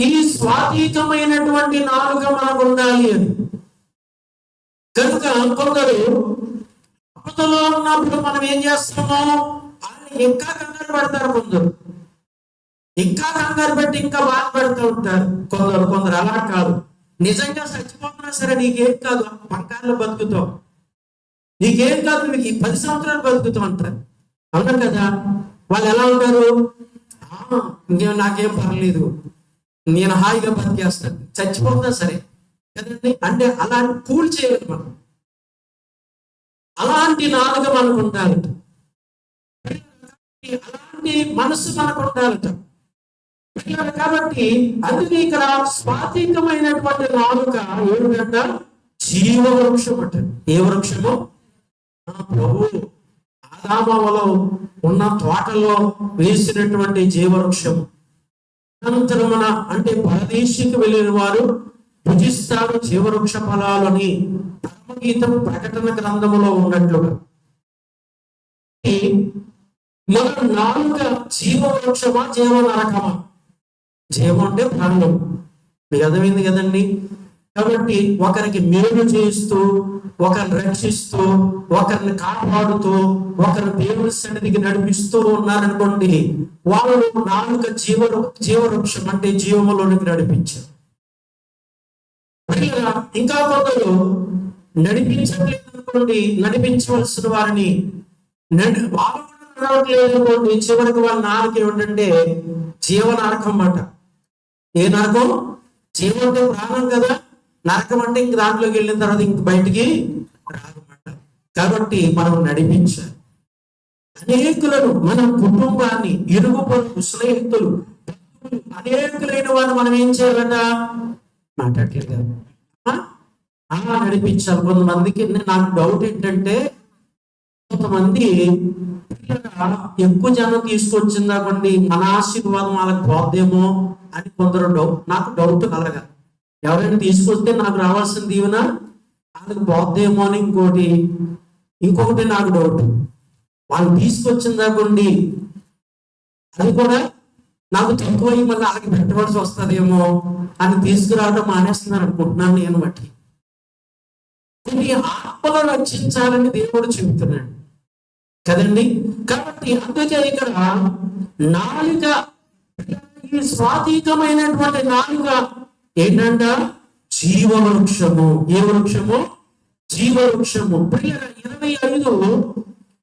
ఈ స్వాతీతమైనటువంటి నాలుక మనకు ఉండాలి అని. కనుక కొందరు ఆపదలో ఉన్నప్పుడు మనం ఏం చేస్తామో వాళ్ళు ఇంకా కంగారు పడతారు. కొందరు ఇంకా కంగారు పెట్టి ఇంకా బాధపడుతూ ఉంటారు. కొందరు అలా కాదు. నిజంగా చచ్చిపోతున్నా సరే నీకేం కాదు, బంగారులో బతుకుతావు, నీకేం కాదు, నీకు 10 సంవత్సరాలు బతుకుతావు అంటారు. అవునా కదా? వాళ్ళు ఎలా ఉంటారు? ఇంకేం నాకేం పర్లేదు, నేను హాయిగా బతికేస్తాను, చచ్చిపోతున్నా సరే కదండి. అంటే అలాంటి కూల్ చేయాలి మనం. అలాంటి నాలుక మనకు ఉండాలట. అలాంటి మనసు మనకు ఉండాలట. కాబట్టి అందుకే ఇక్కడ స్వాతీకమైనటువంటి నాలుక ఏమిటంట? జీవవృక్షం అంట. ఏ వృక్షము? ప్రభు ఆదామలో ఉన్న తోటలో వేసినటువంటి జీవవృక్షం. అనంతరం అంటే పరదేశికి వెళ్ళిన వారు భుజిస్తారు జీవవృక్ష ఫలాలని పరమగీతం ప్రకటన గ్రంథములో ఉన్నట్లుగా మన నాలుక జీవవృక్షమా, జీవ నరకమా? జీవం అంటే ప్రాణం, మీకు అర్థమైంది కదండి. కాబట్టి ఒకరికి మేలు చేస్తూ, ఒకరిని రక్షిస్తూ, ఒకరిని కాపాడుతూ, ఒకరిని దేవుని సన్నిధికి నడిపిస్తూ ఉన్నారనుకోండి, వాళ్ళు నాలుక జీవవృక్షం అంటే జీవములోనికి నడిపించారు. ఇంకా కొందరు నడిపించట్లేదు అనుకోండి, నడిపించవలసిన వారిని వాళ్ళు నడవట్లేదు అనుకోండి, చివరికి వాళ్ళ నాలుక ఏమిటంటే జీవ నరకం అన్నమాట. ఏ నరకం? జీవం అంటే ప్రాణం కదా, నరకం అంటే ఇంక దాంట్లోకి వెళ్ళిన తర్వాత ఇంక బయటికి రాదన్నమాట. కాబట్టి మనం నడిపించాలి అనేకులను, మన కుటుంబాన్ని, ఇరుగు పొరుగు, స్నేహితులు, అనేకులైన వారిని మనం ఏం చేయాలట? మాట్లాడలేదు అలా నడిపించాలి. కొంతమందికి నాకు డౌట్ ఏంటంటే, కొంతమంది ఎక్కువ జనం తీసుకొచ్చిందాకండి మన ఆశీర్వాదం వాళ్ళకి పోద్దేమో అని కొందరు నాకు డౌట్ కలగా. ఎవరైనా తీసుకొస్తే నాకు రావాల్సిన దీవెన వాళ్ళకి పోద్దేమో అని ఇంకొకటి నాకు డౌట్. వాళ్ళు తీసుకొచ్చిందాకండి అది కూడా నాకు తక్కువ మళ్ళీ వాళ్ళకి పెట్టవలసి వస్తుందేమో అని తీసుకురావడం మానేస్తున్నారు అనుకుంటున్నాను నేను బట్టి. కొన్ని ఆత్మలను రక్షించాలని దేవుడు చెబుతున్నాడు కదండి. కాబట్టి అందుకే ఇక్కడ నాలుక, ఈ స్వాతీతమైనటువంటి నాలుక ఏంటంట? జీవవృక్షము. ఏ వృక్షము? జీవవృక్షము. 25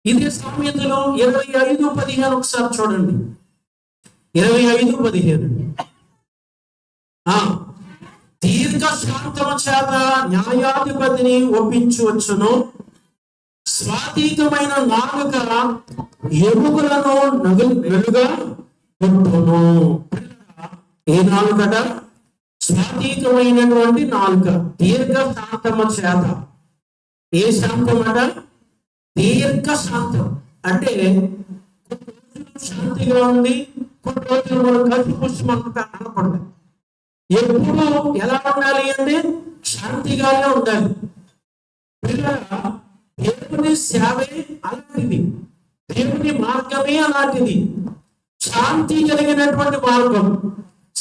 ఇదే సామెతలో 25:15 ఒకసారి చూడండి. 25:15 దీర్ఘశాంతము చేత న్యాయాధిపతిని ఒప్పించవచ్చును, స్వాతీకమైన నాలుక ఎముకలను వెలుగా కొట్టును. ఏ నాలుకట? స్వాతీకమైనటువంటి నాలుక, దీర్ఘ శాంతమ చేత. ఏ శాంతం అట? దీర్ఘ శాంతం. అంటే కొన్ని రోజులు శాంతిగా ఉంది, కొన్ని రోజులు మనం కసిపుష్మంతా అనకూడదు. ఎప్పుడు ఎలా ఉండాలి అంటే శాంతిగానే ఉండాలి. పిల్లల దేవుని సేవే అలాంటిది, దేవుని మార్గమే అలాంటిది. శాంతి కలిగినటువంటి మార్గం,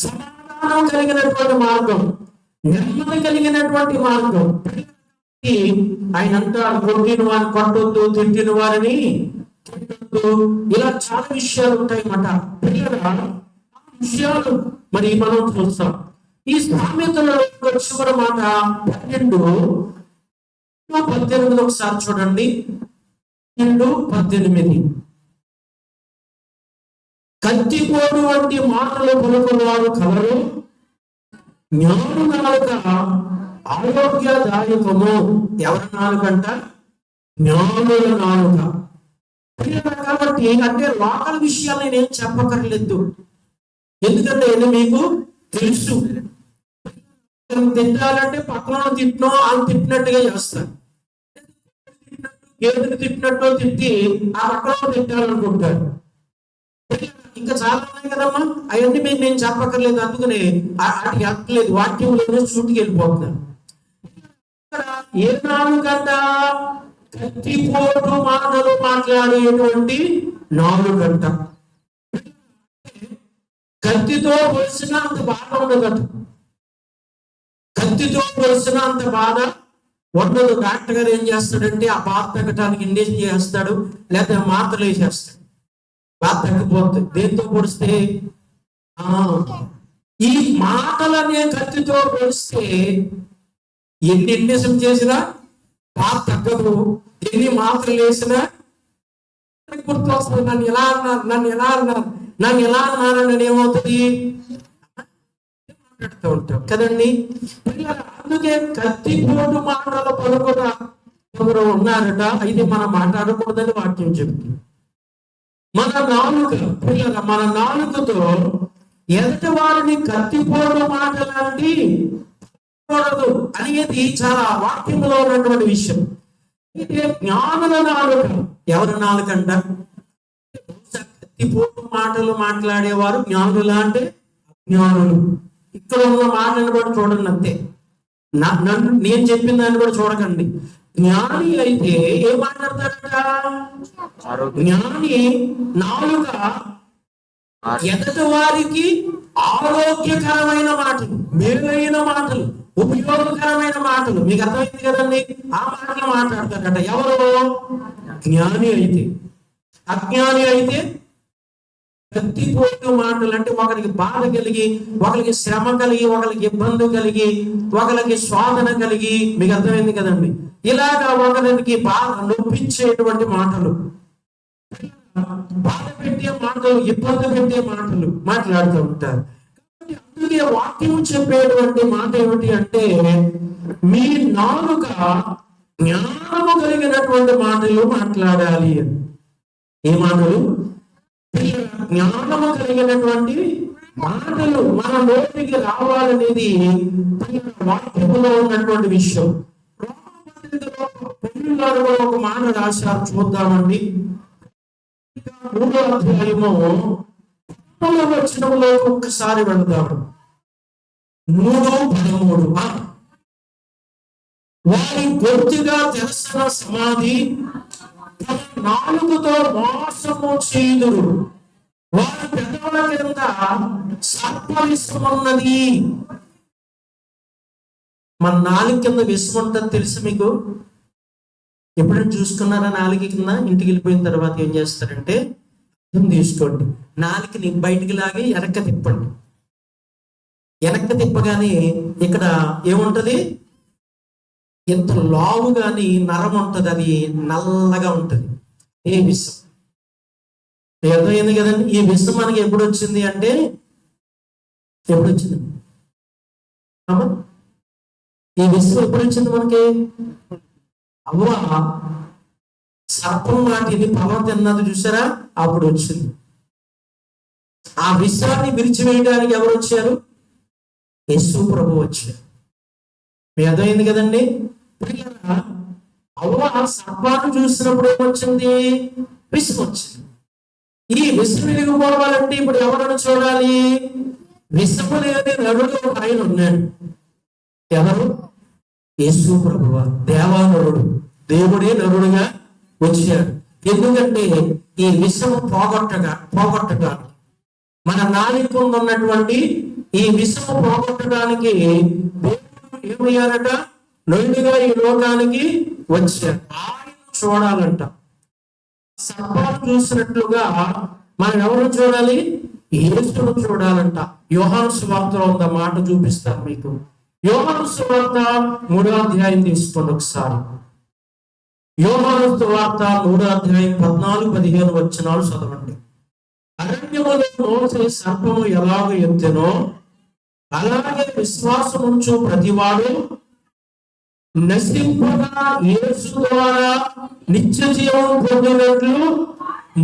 సమాధానం కలిగినటువంటి మార్గం, నెమ్మది కలిగినటువంటి మార్గం. ఆయన అంటారు, కొట్టిన వారిని కొట్టొద్దు, తిట్టిన వారిని తిట్టొద్దు. ఇలా చాలా విషయాలు ఉంటాయన్నమాట. పిల్లల విషయాలు మరి మనం చూస్తాం. ఈ సామెతలలో చివరి మాట 12:18 ఒకసారి చూడండి. 12:18 కత్తిపోటు వంటి మాటలు పలుకువారు కలరు, జ్ఞాను నాలుక ఆరోగ్యదాయకము. ఎవరి నాలుకంట? జ్ఞానుల నాలుక. కాబట్టి అంటే లోకల విషయాలు నేనేం చెప్పకర్లేదు, ఎందుకంటే ఇది మీకు తెలుసు. తిట్టాలంటే పక్కన తిట్టినో వాళ్ళు తిట్టినట్టుగా చేస్తారు. గేదెని తిట్టినట్టు తిట్టి ఆ పక్కన తిట్టాలనుకుంటారు. ఇంకా చాలా ఉన్నాయి కదమ్మా, అవన్నీ మీకు నేను చెప్పక్కర్లేదు, అందుకని వాటికి అక్కర్లేదు, వాక్యంలో చూటికి వెళ్ళిపోతున్నాను. ఏ నాలుగంట? కత్తిపోటు మాటలు మాట్లాడేటువంటి నాలుగంట. కత్తితో పొలిసిన అంత బాధ ఉండదట, కత్తితో పొలిసిన అంత బాధ ఉండదు. డాక్టర్ గారు ఏం చేస్తాడంటే ఆ బాధ తగ్గడానికి ఇంజెక్షన్ చేస్తాడు, లేకపోతే మాత్రలు వేసేస్తాడు, బాధ తగ్గిపోతుంది. దేంతో పొడిస్తే? ఈ మాటలనే కత్తితో పొడిస్తే ఎన్ని ఇంజక్షన్ చేసినా బాధ తగ్గదు, ఎన్ని మాత్రలు వేసినా గుర్తు వస్తుంది. నన్ను ఎలా అన్నారు, నన్ను ఎలా అన్నారు, నన్ను ఎలా అన్నారని ఏమవుతుంది? మాట్లాడుతూ ఉంటాం కదండి. అందుకే కత్తిపోటు మాటలు పలుకుట ఎవరు ఉన్నారట, ఇది మనం మాట్లాడకూడదని వాక్యం చెప్తుంది. మన నాలుక పిల్లల, మన నాలుకతో ఎదుటి వారిని కత్తిపోటు మాటలాంటి కూడదు అనేది చాలా వాక్యంలో ఉన్నటువంటి విషయం. అయితే జ్ఞానుల నాలుక, ఎవరి నాలుకంట? కత్తిపోటు మాటలు మాట్లాడేవారు జ్ఞానుల అంటే అజ్ఞానులు. ఇక్కడ ఉన్న మాటలను కూడా చూడండి అంతే, నన్ను నేను చెప్పిన దాన్ని కూడా చూడకండి. జ్ఞాని అయితే ఏం మాట్లాడతాడట? జ్ఞాని నాలుక ఎదుటి వారికి ఆరోగ్యకరమైన మాటలు, మేలైన మాటలు, ఉపయోగకరమైన మాటలు. మీకు అర్థమైంది కదండి, ఆ మాటలు మాట్లాడతాడట. ఎవరు? జ్ఞాని అయితే. అజ్ఞాని అయితే కత్తిపోటు మాటలు అంటే ఒకరికి బాధ కలిగి, ఒకరికి శ్రమ కలిగి, ఒకరికి ఇబ్బంది కలిగి, ఒకరికి శోధన కలిగి, మీకు అర్థమైంది కదండి, ఇలాగా ఒకరికి బాధ నొప్పించేటువంటి మాటలు, బాధ పెట్టే మాటలు, ఇబ్బంది పెట్టే మాటలు మాట్లాడుతూ ఉంటారు. అందుకే వాక్యం చెప్పేటువంటి మాట ఏమిటి అంటే, మీ నాలుక జ్ఞానము కలిగినటువంటి మాటలు మాట్లాడాలి. ఏ మాటలు? జ్ఞానము కలిగినటువంటి మాటలు మన నోటికి రావాలనేది వాక్యములో ఉన్నటువంటి విషయం. ఒక మాట రాశారు, చూద్దామండి. 3వ అధ్యాయము 10వ వచనంలో ఒక్కసారి వెళ్దాము. 3:13 వారి బొత్తిగా తెరసిన సమాధి తమ నాలుకతో మోసము చేయుదురు, వారి పెదవుల కింద సర్పవిషమున్నది. మన నాలుక కింద విషం ఉంటుంది తెలుసు మీకు? ఎప్పుడైనా చూసుకున్నారా? నాలుక కింద ఇంటికి వెళ్ళిపోయిన తర్వాత ఏం చేస్తారంటే తీసుకోండి, నాలుకని బయటికి లాగి వెనక్కి తిప్పండి. వెనక్కి తిప్పగానే ఇక్కడ ఏముంటది? ఎంత లావు గాని నరం ఉంటది, అది నల్లగా ఉంటది. ఏ విషం అర్థమైంది కదండి. ఈ విషం మనకి ఎప్పుడు వచ్చింది అంటే, ఎప్పుడు వచ్చింది? ఈ విషం ఎప్పుడు వచ్చింది మనకి? అవ్వ సర్పం వాటిని పర్వం తిన్నది చూసారా, అప్పుడు వచ్చింది. ఆ విషయాన్ని విరిచివేయడానికి ఎవరు వచ్చారు? యేసు ప్రభు వచ్చారు. మీ అర్థమైంది కదండి. అవ్వ సర్పాన్ని చూసినప్పుడు ఏమొచ్చింది? విషం వచ్చింది. ఈ విషం విరిగిపోవాలంటే ఇప్పుడు ఎవరిని చూడాలి? విషము లేని నరుడు ఆయన ఉన్నాడు. ఎవరు? యేసు ప్రభువు, దేవానరుడు, దేవుడే నరుడుగా వచ్చాడు. ఎందుకంటే ఈ విషము పోగొట్టగా మన నాలుక ఉన్నటువంటి ఈ విషము పోగొట్టడానికి దేవుడు ఏమయ్యారట? నరుడుగా ఈ లోకానికి వచ్చాడు. ఆయన చూడాలంట. సర్పాన్ని చూసినట్లుగా మనం ఎవరు చూడాలి? యేసును చూడాలంట. యోహాను సువార్తలో ఉన్న మాట చూపిస్తాను మీకు. యోహాను సువార్త 3వ అధ్యాయం తీసుకోండి ఒకసారి. యోహాను సువార్త 3వ అధ్యాయం 14-15 వచనాలు చదవండి. అరణ్యములో మోసే సర్పము ఎలాగ ఎత్తెనో అలాగే విశ్వాసముంచు ప్రతివాడు నశింపగా యేసు ద్వారా నిత్య జీవం పొందినట్లు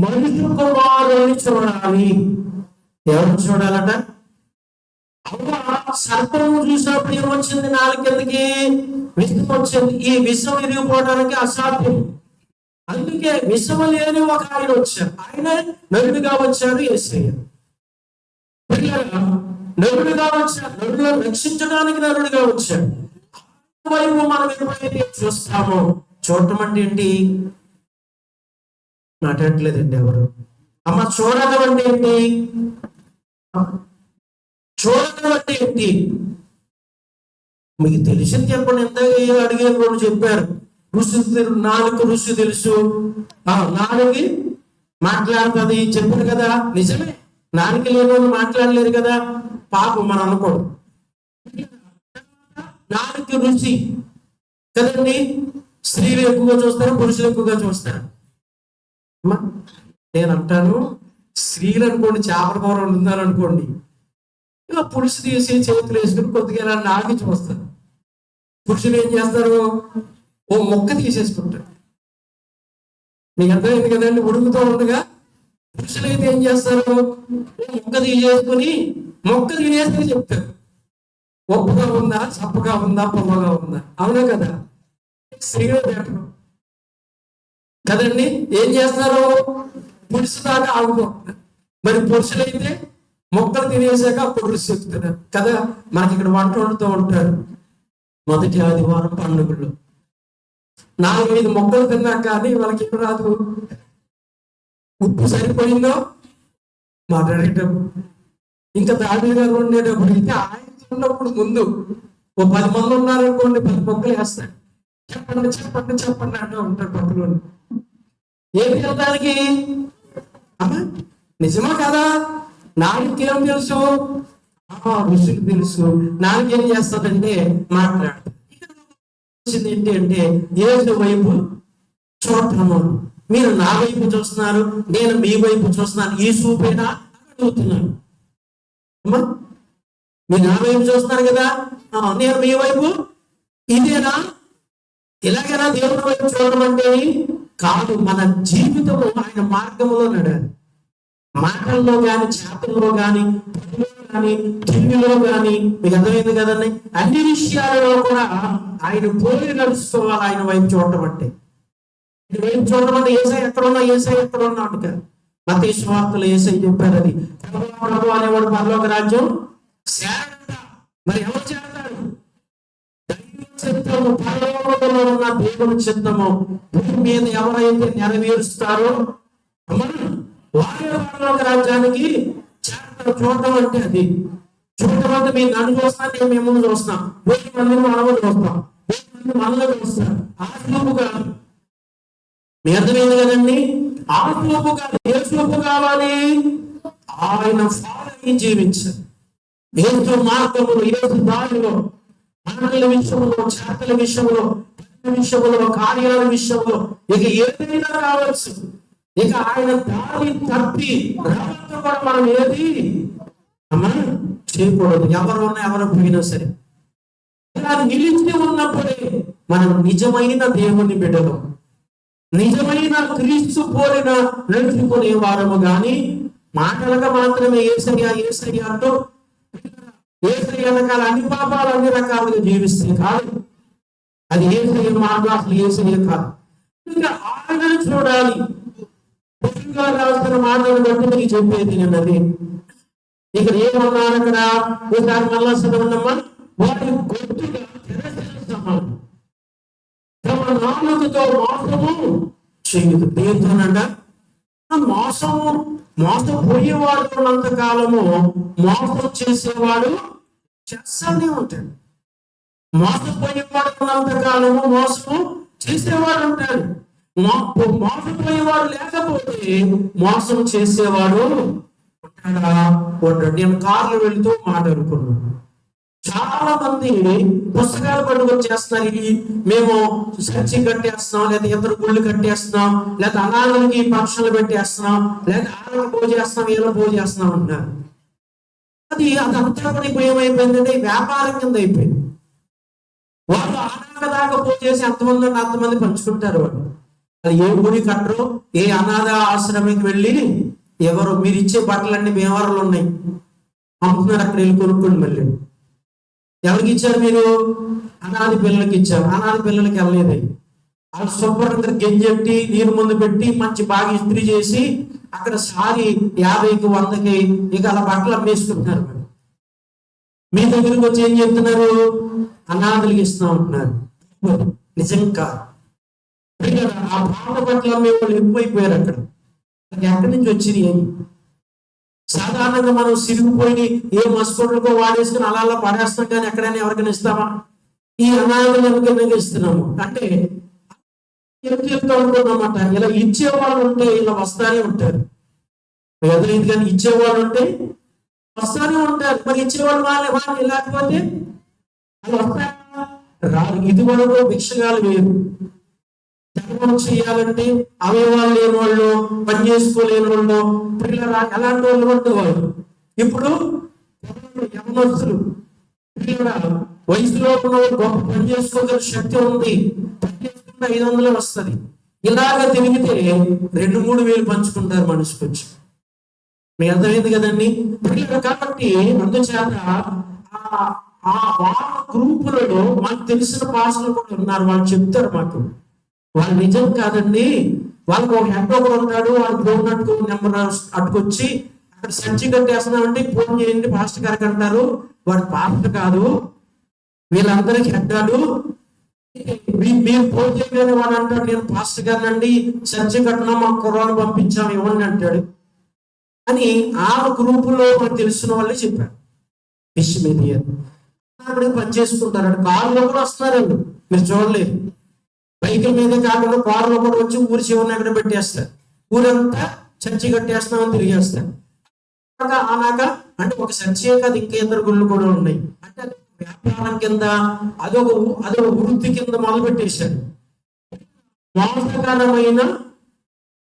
మనుష్య కుమారుని చూడాలి. ఎవరు చూడాలట? అవ్వ సర్పము చూసినప్పుడు ఏమొచ్చింది? నాలుకెందుకి విషం వచ్చింది. ఈ విషం విరిగిపోవడానికి అసాధ్యం. అందుకే విషము లేని ఒక ఆయన వచ్చారు. ఆయన నరుడుగా వచ్చారు. యేసయ్య నరుడుగా వచ్చారు. నరుడు రక్షించడానికి నరుడుగా వచ్చాడు. వైపు మనం ఎప్పుడైతే చూస్తామో, చూడటం అంటే ఏంటి? మాట్లాడలేదండి ఎవరు. అమ్మ చూడటం అంటే ఏంటి? చూడటం అంటే ఏంటి మీకు తెలిసింది చెప్పండి. ఎంత అడిగారు వాళ్ళు చెప్పారు. ఋషి నాలుగు ఋషి తెలుసు, నాలుగు మాట్లాడుతుంది చెప్పారు కదా. నిజమే, నాలుగు లేని వాళ్ళు మాట్లాడలేరు కదా. పాపం మనం అనుకోడు. నాలుగు రుచి కదండి. స్త్రీలు ఎక్కువగా చూస్తారు, పురుషులు ఎక్కువగా చూస్తారు. నేను అంటాను, స్త్రీలు అనుకోండి చేపల కూర వండుతున్నారు అనుకోండి, ఇలా పులుసు తీసి చేతులు వేసుకుని కొద్దిగా ఇలా నాకి చూస్తారు. పురుషులు ఏం చేస్తారు? ఓ మొక్క తీసేసుకుంటారు. మీకు అర్థమైంది కదండి. ఉడుకుతూ ఉండగా పురుషులు అయితే ఏం చేస్తారు? మొక్క తీసేసుకుని మొక్క తినేస్తే చెప్తారు, ఒప్పుగా ఉందా, చప్పగా ఉందా, పొమ్మగా ఉందా. అవునా కదా? స్త్రీలు పెట్టరు కదండి. ఏం చేస్తారు? పురుషు దాకా ఆగుతారు. మరి పురుషులైతే మొక్కలు తినేసాక అప్పుడు రుచి చెప్తున్నారు కదా. మనకి ఇక్కడ వంట వండుతూ ఉంటారు. మొదటి ఆదివారం పండుగలు 4-5 మొక్కలు తిన్నాక కానీ వాళ్ళకి ఏం రాదు. ఉప్పు సరిపోయిందో మాట్లాడేటప్పుడు, ఇంకా దాడులు గారు ఉండేటప్పుడు, ఇంకా ఆయన ఉన్నప్పుడు ముందు ఓ 10 మంది ఉన్నారనుకోండి, 10 మొక్కలు వేస్తాడు. చెప్పండి చెప్పండి చెప్పండి అంటూ ఉంటారు పక్కలో. ఏమి తినడానికి? అమ్మా నిజమా కదా? నాకేం తెలుసు? ఋషులు తెలుసు. నాకేం చేస్తుందంటే మాట్లాడుతుంది. ఏంటి అంటే యేసు వైపు చూడటము. మీరు నా వైపు చూస్తున్నారు, నేను మీ వైపు చూస్తున్నాను. ఈ చూపేనా అడుగుతున్నాను. అమ్మా మీరు నా వైపు చూస్తున్నారు కదా, నేను మీ వైపు. ఇదేనా? ఇలాగైనా దేవుని వైపు చూడడం అంటే కాదు. మన జీవితము ఆయన మార్గంలో నడాలి. మాటల్లో కానీ, చేతల్లో కానీ, పనిలో కానీ, తిండిలో కానీ. మీకు అర్థమైంది కదండి. అన్ని విషయాలలో కూడా ఆయన పోలి నడుచుకోవాలి. ఆయన వైపు చూడటం అంటే, వైపు చూడడం అంటే ఏసై ఎక్కడున్నా, ఏసై ఎక్కడున్నా అంట. మత్తయి సువార్తలో ఏసై చెప్పారు, అది ప్రభు అనేవాడు పరలోక రాజ్యం చేరట. మరి ఎవరు చేరతారు? చిత్తము, పరలోకంలో ఉన్న దేవుని చిత్తము భూమి మీద ఎవరైతే నెరవేరుస్తారో వారి పరలోక రాజ్యానికి చేరతారు. చూడటం అంటే అది. చూడటం అంటే మీరు నన్ను చూస్తాను, నేను మిమ్మల్ని చూస్తాం. 1000 మందిని మనము చూస్తాం, 1000 మంది మనలో చూస్తాం. ఆ చూపు కాదు. మీ అర్థమైంది కదండి. ఆ చూపు కాదు. ఏ చూపు కావాలి? ఆయన ఫాలో జీవించాలి. ఏసు మార్గములు, ఏసు దారిలో, మాటల విషయంలో, చేతల విషయంలో, విషయంలో, కార్యాల విషయంలో, ఇక ఏదైనా కావచ్చు. ఇక ఆయన దారి తప్పి రావడం కూడా మనం ఏది చేయకూడదు. ఎవరు పోయినా సరే నిలిచి ఉన్నప్పుడే మనం నిజమైన దేవుని బిడ్డలు, నిజమైన క్రీస్తు పోలిన నడుచుకునే వారము గాని మాటలుగా మాత్రమే ఏసయ్య ఏసయ్య అంటూ ఏసయ్య రకాల అన్ని పాపాలు అన్ని రకాలుగా జీవిస్తుంది కాదు. అది ఏసయ్య మాట, అసలు ఏసయ్య కాదు. ఇంకా ఆయనను చూడాలి. పొద్దుగా రాసిన మాటలు బట్టి మీకు చెప్పేది నిన్నది. ఇక్కడ ఏమన్నారు అక్కడ ఒకసారి మళ్ళా చదవమ్మా. వారి గొంతుగా సమానం, తమ నాలుకతో మోసము చేయదు. దేంతోనంట? మోసపోయేవాడు ఉన్నంత కాలము మోసం చేసేవాడు చేస్తానే ఉంటాడు. మోసపోయేవాడు ఉన్నంత కాలము మోసము చేసేవాడు ఉంటాడు. మోసపోయేవాడు లేకపోతే మోసం చేసేవాడు ఉంటాడా? ఉంటాడు. నేను కార్లు వెళుతూ మాట్లాడుకున్నాను. చాలా మంది పుస్తకాలు పట్టుకొని చేస్తున్నారు. మేము చర్చి కట్టేస్తున్నాం, లేదా ఇతర గుళ్ళు కట్టేస్తున్నాం, లేదా అనాథలకి పక్షులు పెట్టేస్తున్నాం, లేదా ఆడలు పూజ చేస్తున్నాం, వీళ్ళ పూజ చేస్తున్నాం అంటున్నారు. అదంతా కూడా ఇప్పుడు ఏమైపోయిందంటే వ్యాపారం కింద అయిపోయింది. వాళ్ళు అనాథ దాకా పూజ చేసి అంతమంది అంతమంది పంచుకుంటారు. వాళ్ళు ఏ గుడి కట్టరు, ఏ అనాథ ఆశ్రమానికి వెళ్ళి ఎవరు మీరు ఇచ్చే బట్టలన్నీ వ్యవహారాలు ఉన్నాయి అమ్ముతున్నారు, అక్కడ వెళ్ళి కొనుక్కోండి. మళ్ళీ ఎవరికి ఇచ్చారు? మీరు అనాథ పిల్లలకి ఇచ్చారు. అనాథ పిల్లలకి వెళ్ళలేదు. వాళ్ళు శుభ్రంగా గెంజెట్టి నీరు ముందు పెట్టి మంచి బాగా ఇస్త్రీ చేసి అక్కడ సారి 50కి 100కి ఇక అలా బట్టలు అమ్మేసుకుంటున్నారు. మీ దగ్గరికి వచ్చి ఏం చెప్తున్నారు? అనాథలకి ఇస్తాం అంటున్నారు. నిజం కాదు. ఆ భావ బట్టలు అమ్మే వాళ్ళు ఎక్కువైపోయారు. అక్కడ ఎక్కడి నుంచి వచ్చింది? ఏమి సాధారణంగా మనం సిరిగిపోయి ఏ మస్కోట్లకో వాడేసుకుని అలా అలా పడేస్తాం, కానీ ఎక్కడైనా ఎవరికైనా ఇస్తామా? ఈ అనాథలు ఎవరికైనా ఇస్తున్నాము అంటే ఎందుకు చెప్తా అనుకున్నామట. ఇలా ఇచ్చేవాళ్ళు ఉంటే ఇలా వస్తానే ఉంటారు. ఎదురైంది కానీ ఇచ్చేవాళ్ళు ఉంటే వస్తానే ఉంటారు. మరి ఇచ్చేవాళ్ళు వాళ్ళు లేకపోతే అలా వస్తారా? రాదు. ఇది వరకు భిక్షగాలు వేరు. ధర్మం చేయాలంటే అవయవాలు లేని వాళ్ళు, పని చేసుకోలేని వాళ్ళు, పిల్లలు ఎలాంటి వాళ్ళు ఉండేవాళ్ళు. ఇప్పుడు యవనస్తులు వయసులో ఉన్న గొప్ప పని చేసుకోగల శక్తి ఉంది. పని చేసుకుంటే 500 వస్తుంది. ఇలాగ తిరిగితే 2-3 వేలు పంచుకుంటారు మనిషికి వచ్చి. మీ అర్థమైంది కదండి పిల్లలు. కాబట్టి అందుచేత ఆ వాళ్ళ గ్రూపులలో మాకు తెలిసిన భాషలు కూడా ఉన్నారు. వాళ్ళు చెప్తారు మాకు. వాళ్ళు నిజం కాదండి, వాళ్ళకి ఒక హెడ్ ఒకరు ఉంటాడు. వాళ్ళు ఫోన్ నెంబర్ అట్టుకొచ్చి అక్కడ సంచి కట్టేస్తున్నామంటే ఫోన్ చేయండి పాస్టర్ గారికి అంటారు. వాడు పాస్టర్ కాదు, వీళ్ళందరికీ హెడ్డాడు. మీరు ఫోన్ చేయలేని వాడు అంటాడు నేను పాస్టర్ గారిని అండి, సంచి కట్టినా మా కుర్రాన్ని పంపించాం ఇవ్వండి అంటాడు అని. ఆ గ్రూపులో మనకు తెలిసిన వాళ్ళే చెప్పారు. ఫిష్ మీడియా పని చేసుకుంటారు. కారులో కూడా వస్తున్నారు. మీరు చూడలేదు. బైకుల మీద కాకుండా కారులో కూడా వచ్చి ఊరి చివరిని ఎక్కడ పెట్టేస్తారు. ఊరంతా చర్చి కట్టేస్తామని తిరిగేస్తారు. ఆనాక అంటే ఒక చర్చే కాదు, ఇంకా ఇతర గుళ్ళు కూడా ఉన్నాయి. అంటే వ్యాపారం కింద అదొక వృత్తి కింద మొదలు పెట్టేశారు. మోసకరమైన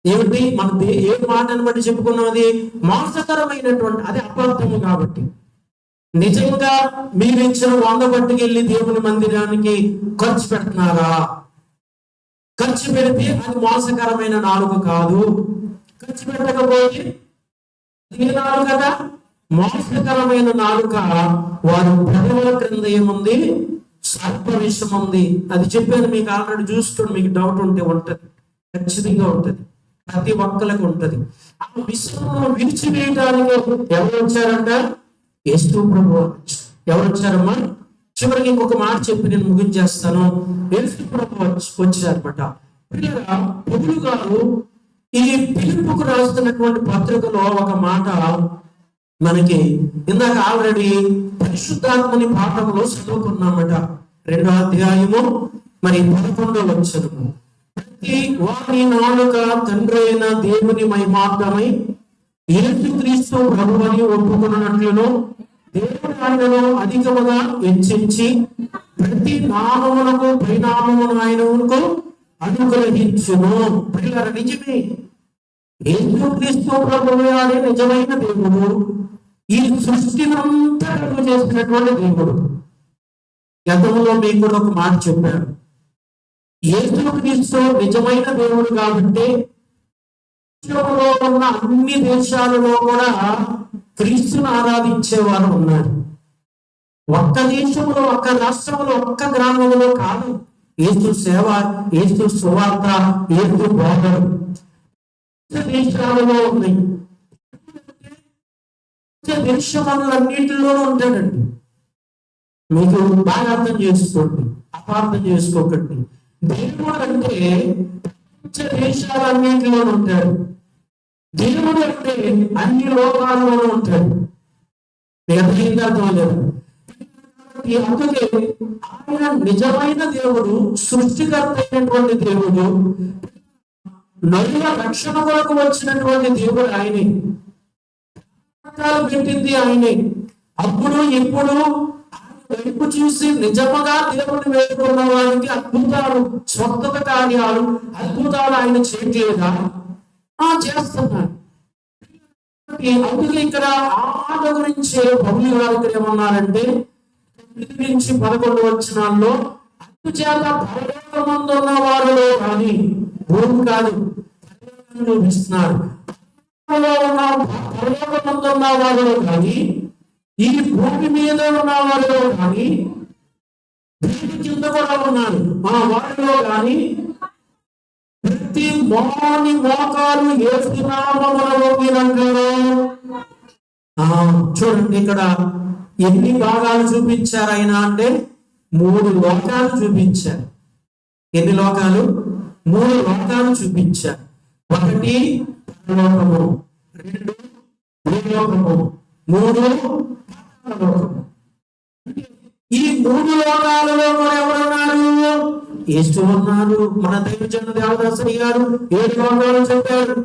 ఏమిటి మన ఏ మాటను బట్టి చెప్పుకున్నాం? అది మోసకరమైనటువంటి అది అబద్ధము. కాబట్టి నిజంగా మీరు ఇచ్చిన 100 పట్టుకెళ్ళి దేవుని మందిరానికి ఖర్చు పెడుతున్నారా? ఖర్చు పెడితే అది మోసకరమైన నాలుక కాదు. ఖర్చు పెట్టకపోతే ఏ నాలుక కదా? మోసకరమైన నాలుక. వారు పెదవుల క్రింద ఏముంది? సర్ప విషం ఉంది. అది చెప్పాను మీకు ఆల్రెడీ. చూసుకోండి, మీకు డౌట్ ఉంటే ఉంటది, ఖచ్చితంగా ఉంటది, ప్రతి ఒక్కరికి ఉంటది. ఆ విషయంలో విడిచివేయడానికి ఎవరు వచ్చారంట? యేసు ప్రభువు. ఎవరు వచ్చారమ్మా? చివరికి ఇంకొక మాట చెప్పి నేను ముగించేస్తాను. యేసు ప్రభువు వచ్చారన్నమాట. పౌలు గారు ఈ ఫిలిప్పుకు రాస్తున్నటువంటి పత్రికలో ఒక మాట మనకి ఇందాక ఆల్రెడీ పరిశుద్ధాత్మని పాఠంలో చదువుకున్నామట. 2వ అధ్యాయము 11వ వచనము. ప్రతి వారి నాలుక తండ్రి అయిన దేవుని మహిమార్థమై యేసుక్రీస్తు ప్రభువని ఒప్పుకున్నట్లును దేవుడు ఆయనను అధికముగా హెచ్చించి ప్రతి నామమునకు పరిణామమును ఆయనకు అనుగ్రహించును. పిల్లల నిజమే, యేసుక్రీస్తు ప్రభువే అనే నిజమైన దేవుడు, ఈ సృష్టినంతా చేసినటువంటి దేవుడు. గతంలో మీకు కూడా ఒక మాట చెప్పారు. యేసుక్రీస్తు నిజమైన దేవుడు కాబట్టి ప్రపంచంలో ఉన్న అన్ని దేశాలలో కూడా క్రీస్తుని ఆరాధించేవారు ఉన్నారు. ఒక్క దేశంలో, ఒక్క రాష్ట్రంలో, ఒక్క గ్రామంలో కాదు. యేసు సేవ, యేసు సువార్త, యేసు బోధలు దేశాలలో ఉన్నాయి. దేశములన్నిటిలోనూ ఉంటాడండి. మీకు బాగా అర్థం చేసుకోండి, అపార్థం చేసుకోకండి. దేవుడు అంటే ప్రపంచ దేశాలన్నింటిలోనూ ఉంటాడు. దేవుడు అంటే అన్ని లోకాల్లోనూ ఉంటాడు. మీకు అర్థం లేదు. అందుకే ఆయన నిజమైన దేవుడు, సృష్టికర్త అయినటువంటి దేవుడు, నరుల రక్షణ కొరకు వచ్చినటువంటి దేవుడు ఆయనే. పెట్టింది ఆయనే. అప్పుడు ఇప్పుడు వైపు చూసి నిజముగా దేవుడిని వేడుకున్న వారికి అద్భుతాలు, స్వస్థత కార్యాలు, అద్భుతాలు ఆయన చేయట్లేదా? చేస్తున్నాడు. అందుకే ఇక్కడ ఆట గురించి పౌలు గారు ఇక్కడ ఏమన్నారంటే, 11 వచనాల్లో అందుచేత పరలోకమందున్న వారిలో కానీ, భూమి కాదు చూపిస్తున్నారు, పరలోకమందున్న వారిలో కానీ, ఈ భూమి మీద ఉన్న వారిలో కానీ, భూమి కింద కూడా ఉన్నారు మా వారిలో కానీ, ప్రతి మోని మోకాలు యేసు నామములో వినంటారు. చూడండి, ఇక్కడ ఎన్ని భాగాలు చూపించారు ఆయన అంటే 3 లోకాలు చూపించారు. ఎన్ని లోకాలు? 3 లోకాలు చూపించారు. 1 పరలోకము, 2 భూలోకము, 3 లోకము. ఈ 3 లోకాలలో కూడా ఎవరున్నారు? యేసు ఉన్నారు. మన దైవజనుడు దేవదాసరి గారు 7 లోకాలు చెప్పారు.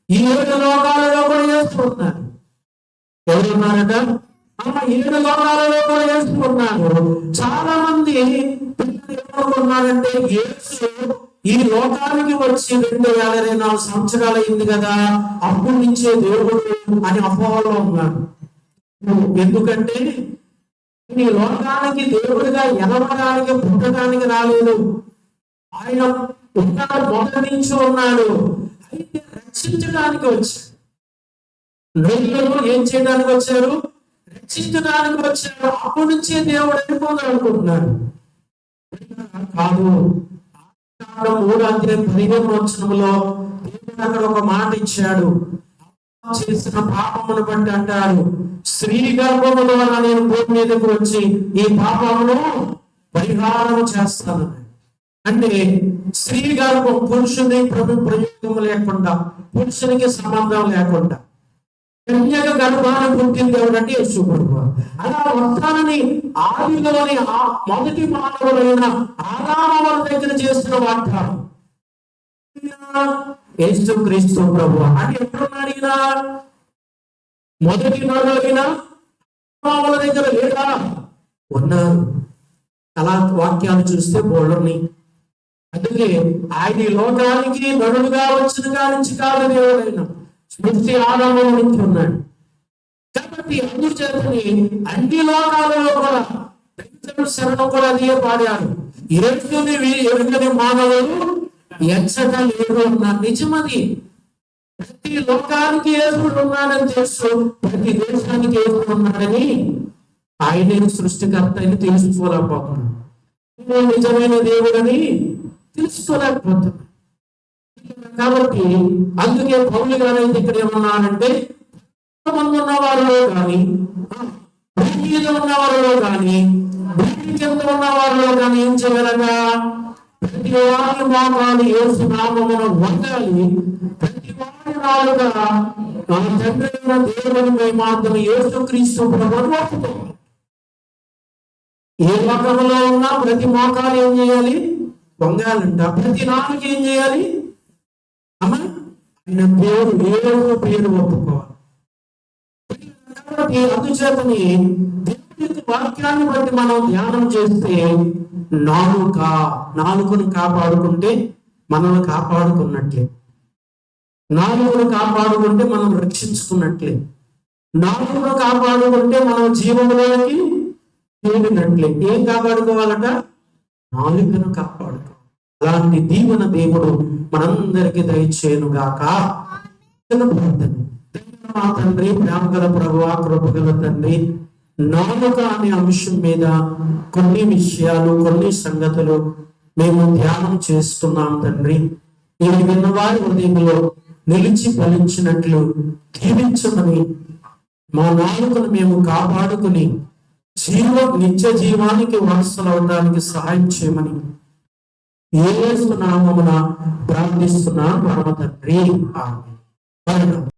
ఈ 7 లోకాలలో కూడా యేసు ఉన్నారు. ఎవరున్నారట? 7 లోకాలలో కూడా యేసు ఉన్నారు. చాలా మంది ఏమనుకున్నారంటే, యేసు ఈ లోకానికి వచ్చి 2024 సంవత్సరాలు అయింది కదా, అప్పటి నుంచే దేవుడు అని అపోహలో ఉన్నాడు. ఎందుకంటే ఈ లోకానికి దేవుడిగా ఎదవడానికి, పుట్టడానికి రాలేదు. ఆయన ఉన్నాడు, మొదటి నుంచి ఉన్నాడు. అయితే రక్షించడానికి వచ్చాడు. నరులను ఏం చేయడానికి వచ్చారు? రక్షించడానికి వచ్చాడు. అప్పటి నుంచే దేవుడు అయిపోయింది అనుకుంటున్నాడు. కాదు. 3:15 వచనంలో దేవుడు అక్కడ ఒక మాట ఇచ్చాడు. చేసిన పాపమును బట్టి అంటారు, స్త్రీ గర్భము ద్వారా నేను భూమి మీదకు వచ్చి ఈ పాపమును పరిహారం చేస్తాను. అంటే స్త్రీ గర్భం, పురుషుని ప్రయోగం లేకుండా, పురుషునికి సంబంధం లేకుండా కన్యక గర్భాన్ని పుట్టింది ఎవరంటే యేసు ప్రభువు. అలా వస్తానని ఆదిలోని మొదటి మానవులైన ఆదాము వారి దగ్గర చేస్తున్న వాగ్దానం యేసు క్రీస్తు ప్రభువు అని ఎప్పుడున్నాడు? ఈయన మొదటి నరులైన ఆదాము దగ్గర లేదా? ఉన్నారు. అలా వాక్యాలు చూస్తే బోళ్ళని. అందుకే ఆయన ఈ లోకానికి నరుడుగా వచ్చిన కానించి కాదు దేవుడైన స్మృతి ఆదాము నుంచి ఉన్నాడు. కాబట్టి అందుచేతని అన్ని లోకాలలో కూడా శరణం కూడా అదే పాడారు. యేసుని ఎరుగని మానవులు ఎచ్చట లేరు అన్నారు. నిజమది. ప్రతి లోకానికి యేసుడు ఉన్నాడని తెలుసు, ప్రతి దేశానికి యేసుడు ఉన్నాడని ఆయనే సృష్టికర్త అని తెలుసుకోలేకపోతున్నాడు. నిజమైన దేవుడని తెలుసుకోలేకపోతున్నాడు. కాబట్టి అందుకే పౌలు గారు ఇక్కడ ఏమన్నారంటే, మంది ఉన్న వారిలో కానీ, భూమి మీద ఉన్న వారిలో కానీ, భూమి కింద ఉన్న వారిలో కానీ ఏం చేయగలగా? ప్రతి వారి మోకాలు యేసు నామమున వంగాలి. ప్రతి వారి నాలుక తండ్రి అయిన దేవుని మాత్రం యేసు క్రీస్తు ప్రభువును ఒప్పుకోవాలి. ఏ లోకంలో ఉన్నా ప్రతి మోకాలు ఏం చేయాలి? వంగాలంట. ప్రతి నాలుక ఏం చేయాలి? ఆయన పేరు, ఏదో పేరు ఒప్పుకోవాలి. కాబట్టి అందుచేతని దేవుని వాక్యాన్ని బట్టి మనం ధ్యానం చేస్తే నాలుకను కాపాడుకుంటే మనల్ని కాపాడుకున్నట్లే, నాలుకను కాపాడుకుంటే మనం రక్షించుకున్నట్లే, నాలుకను కాపాడుకుంటే మనం జీవంలోకి చేరినట్లే. ఏం కాపాడుకోవాలట? నాలుకను కాపాడుకో. అలాంటి దీవెన దేవుడు మనందరికీ దయచేయును గాక. చిన్న ప్రార్థన. మా తండ్రి, ప్రేమ గల ప్రభువా, కృపగల తండ్రి, నాలుక అనే అంశం మీద కొన్ని విషయాలు, కొన్ని సంగతులు మేము ధ్యానం చేస్తున్నాం తండ్రి. ఇవి విన్నవారి హృదయంలో నిలిచి ఫలించినట్లు దీవించమని, మా నాలుకను మేము కాపాడుకుని నిత్య జీవానికి వారసులవడానికి సహాయం చేయమని యేసు నామమున ప్రార్థిస్తున్నాను పరమ తండ్రి. ఆమేన్.